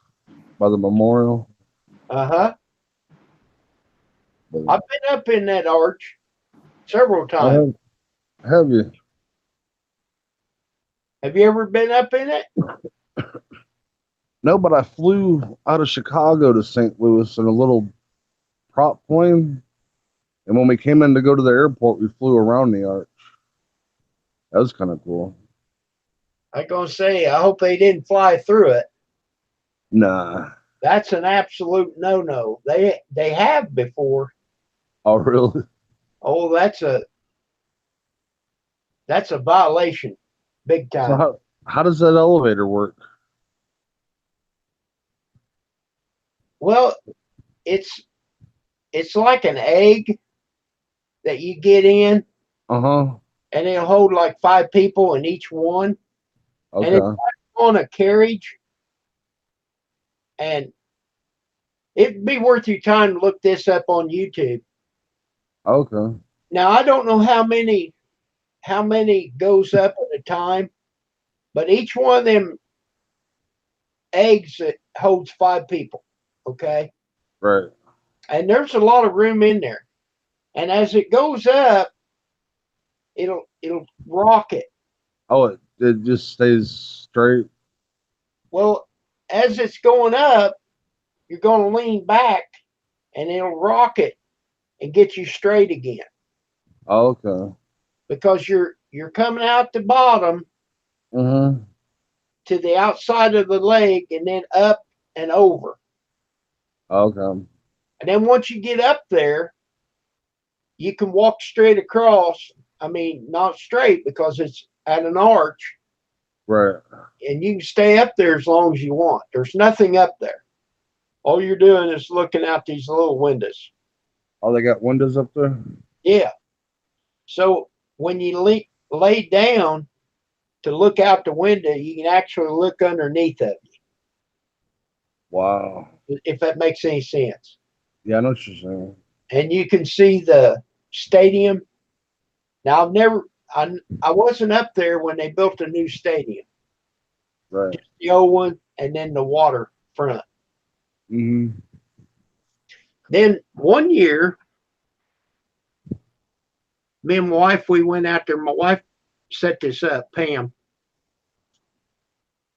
Speaker 2: by the memorial.
Speaker 1: Uh-huh.
Speaker 2: But
Speaker 1: I've been up in that arch several times.
Speaker 2: have you?
Speaker 1: Have you ever been up in it?
Speaker 2: No, but I flew out of Chicago to St. Louis in a little prop plane. And when we came in to go to the airport, we flew around the arch. That was kind of cool.
Speaker 1: I'm going to say, I hope they didn't fly through it.
Speaker 2: Nah.
Speaker 1: That's an absolute no-no. They have before.
Speaker 2: Oh, really?
Speaker 1: Oh, that's a violation, big time.
Speaker 2: So how does that elevator work?
Speaker 1: Well, it's like an egg that you get in,
Speaker 2: Uh-huh.
Speaker 1: and it'll hold like 5 people in each one, and it's
Speaker 2: Okay.
Speaker 1: on a carriage, and it'd be worth your time to look this up on YouTube.
Speaker 2: Okay.
Speaker 1: Now I don't know how many goes up at a time, but each one of them eggs that holds 5 people. Okay,
Speaker 2: Right.
Speaker 1: and there's a lot of room in there, and as it goes up, it'll rock it.
Speaker 2: Oh, it just stays straight.
Speaker 1: Well, as it's going up, you're going to lean back, and it'll rock it and get you straight again,
Speaker 2: Okay.
Speaker 1: because you're coming out the bottom
Speaker 2: Mm-hmm.
Speaker 1: to the outside of the leg and then up and over.
Speaker 2: Okay.
Speaker 1: And then once you get up there, you can walk straight across. I mean, not straight because it's at an arch,
Speaker 2: Right.
Speaker 1: and you can stay up there as long as you want. There's nothing up there. All you're doing is looking out these little windows.
Speaker 2: Oh, they got windows up there?
Speaker 1: Yeah. So when you lay down to look out the window, you can actually look underneath of
Speaker 2: Wow.
Speaker 1: you, if that makes any sense.
Speaker 2: Yeah, I know what you're saying.
Speaker 1: and you can see the stadium. Now I wasn't up there when they built a new stadium,
Speaker 2: Right.
Speaker 1: just the old one, and then the waterfront.
Speaker 2: Mm-hmm.
Speaker 1: Then one year, me and my wife, we went out there. My wife set this up, Pam.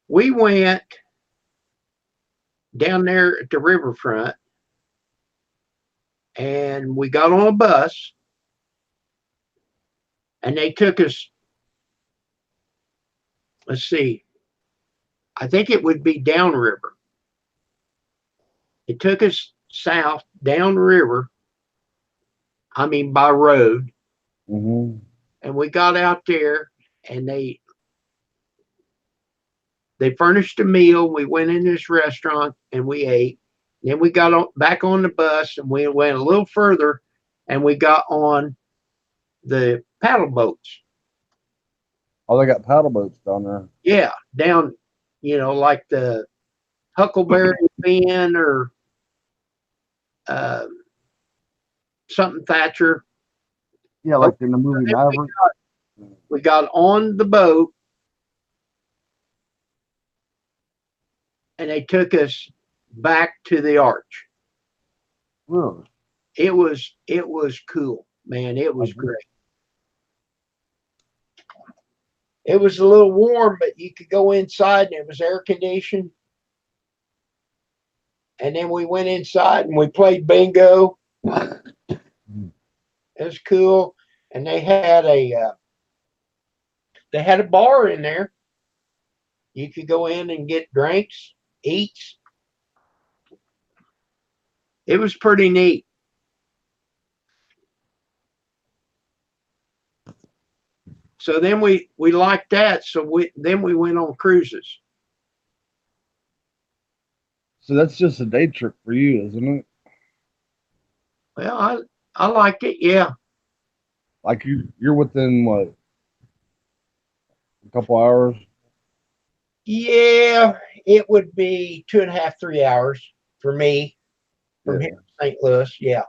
Speaker 1: We went down there at the riverfront and we got on a bus and they took us, let's see, I think it would be downriver. It took us south downriver, I mean by road,
Speaker 2: Mm-hmm.
Speaker 1: and we got out there and they furnished a meal. We went in this restaurant and we ate. Then we got back on the bus and we went a little further and we got on the paddle boats.
Speaker 2: Oh, they got paddle boats down there.
Speaker 1: Yeah, down, like the Huckleberry Finn or uh, something Thatcher.
Speaker 2: Yeah, like in the movie Maverick.
Speaker 1: We got on the boat and they took us back to the arch.
Speaker 2: Really?
Speaker 1: It was cool, man. It was great. It was a little warm, but you could go inside and it was air conditioned. And then we went inside and we played bingo. It was cool. And they had a bar in there. You could go in and get drinks, eats. It was pretty neat. So then we liked that. So we went on cruises.
Speaker 2: So that's just a day trip for you, isn't it?
Speaker 1: Well, I liked it. Yeah.
Speaker 2: Like you're within what, a couple hours?
Speaker 1: Yeah, it would be 2.5, 3 hours for me from here to St. Louis. Yeah.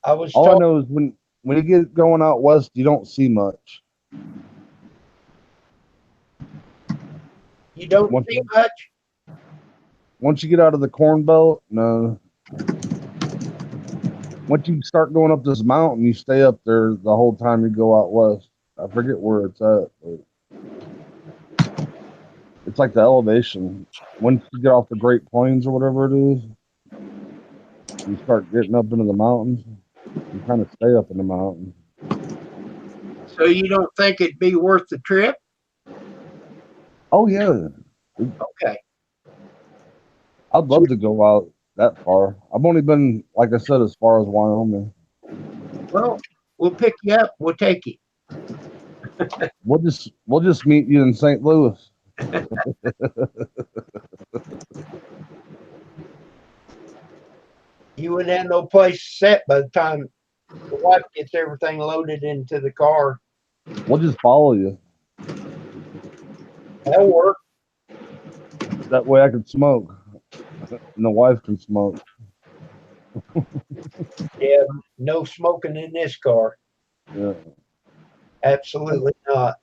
Speaker 1: I was
Speaker 2: All I
Speaker 1: told
Speaker 2: know is when you get going out west, you don't see much.
Speaker 1: you don't
Speaker 2: Once
Speaker 1: see much.
Speaker 2: once you get out of the Corn Belt, no. Once you start going up this mountain, you stay up there the whole time you go out west. I forget where it's at, but it's like the elevation. Once you get off the Great Plains or whatever it is, you start getting up into the mountains. You kind of stay up in the mountains.
Speaker 1: So you don't think it'd be worth the trip?
Speaker 2: Oh yeah,
Speaker 1: Okay.
Speaker 2: I'd love to go out that far. I've only been, like I said, as far as Wyoming.
Speaker 1: Well, we'll pick you up. We'll take you.
Speaker 2: We'll just meet you in St. Louis.
Speaker 1: You wouldn't have no place set by the time the wife gets everything loaded into the car.
Speaker 2: We'll just follow you.
Speaker 1: That'll work.
Speaker 2: That way I can smoke, and the wife can smoke.
Speaker 1: Yeah, no smoking in this car.
Speaker 2: Yeah.
Speaker 1: Absolutely not.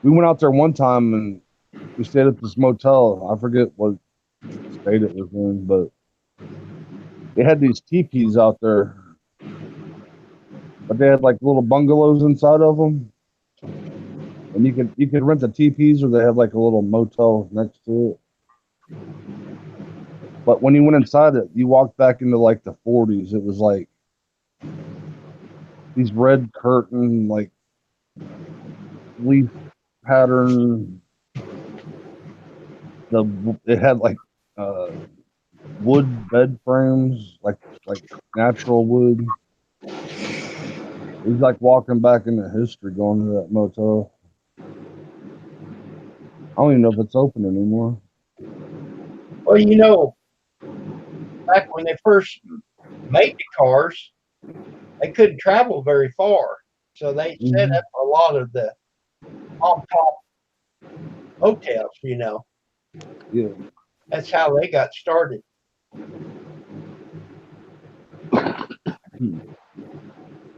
Speaker 2: We went out there one time and we stayed at this motel. I forget what state it was in, but they had these teepees out there, but they had like little bungalows inside of them, and you could rent the teepees, or they have like a little motel next to it. But when you went inside it, you walked back into like the 40s. It was like these red curtain, like leaf pattern. It had like wood bed frames, like natural wood. It was like walking back into history, going to that motel. I don't even know if it's open anymore.
Speaker 1: Well, back when they first made the cars, they couldn't travel very far. So they set up a lot of the on top hotels, you know.
Speaker 2: Yeah.
Speaker 1: That's how they got started.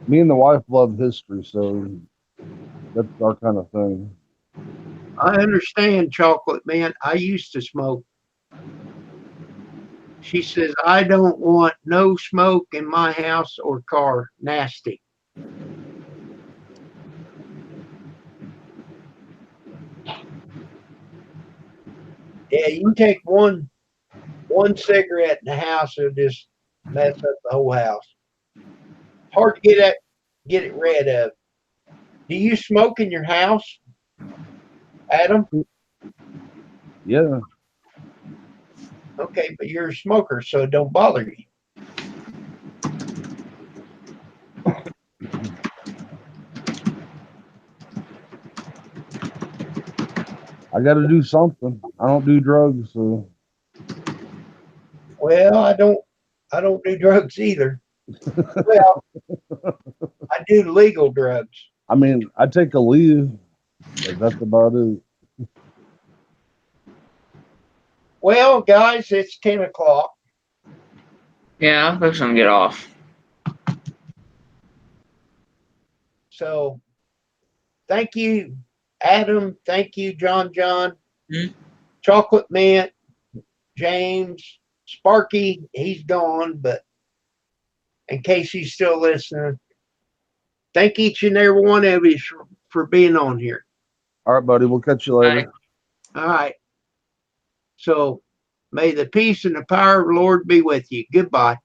Speaker 2: Me and the wife love history, so that's our kind of thing.
Speaker 1: I understand, Chocolate Man. I used to smoke. She says, I don't want no smoke in my house or car. Nasty. Yeah, you can take one cigarette in the house, it'll just mess up the whole house. Hard to get it rid of. Do you smoke in your house, Adam?
Speaker 2: Yeah.
Speaker 1: Okay, but you're a smoker, so it don't bother you.
Speaker 2: I got to do something. I don't do drugs, so
Speaker 1: Well, I don't do drugs either. Well, I do legal drugs.
Speaker 2: I mean, I take a leave, but that's about it.
Speaker 1: Well, guys, it's 10 o'clock.
Speaker 3: Yeah, I'm fixing to get off.
Speaker 1: So thank you, Adam. Thank you, John. Chocolate Mint, James, Sparky. He's gone, but in case he's still listening, thank each and every one of you for being on here.
Speaker 2: All right, buddy. We'll catch you later.
Speaker 1: All right. So may the peace and the power of the Lord be with you. Goodbye.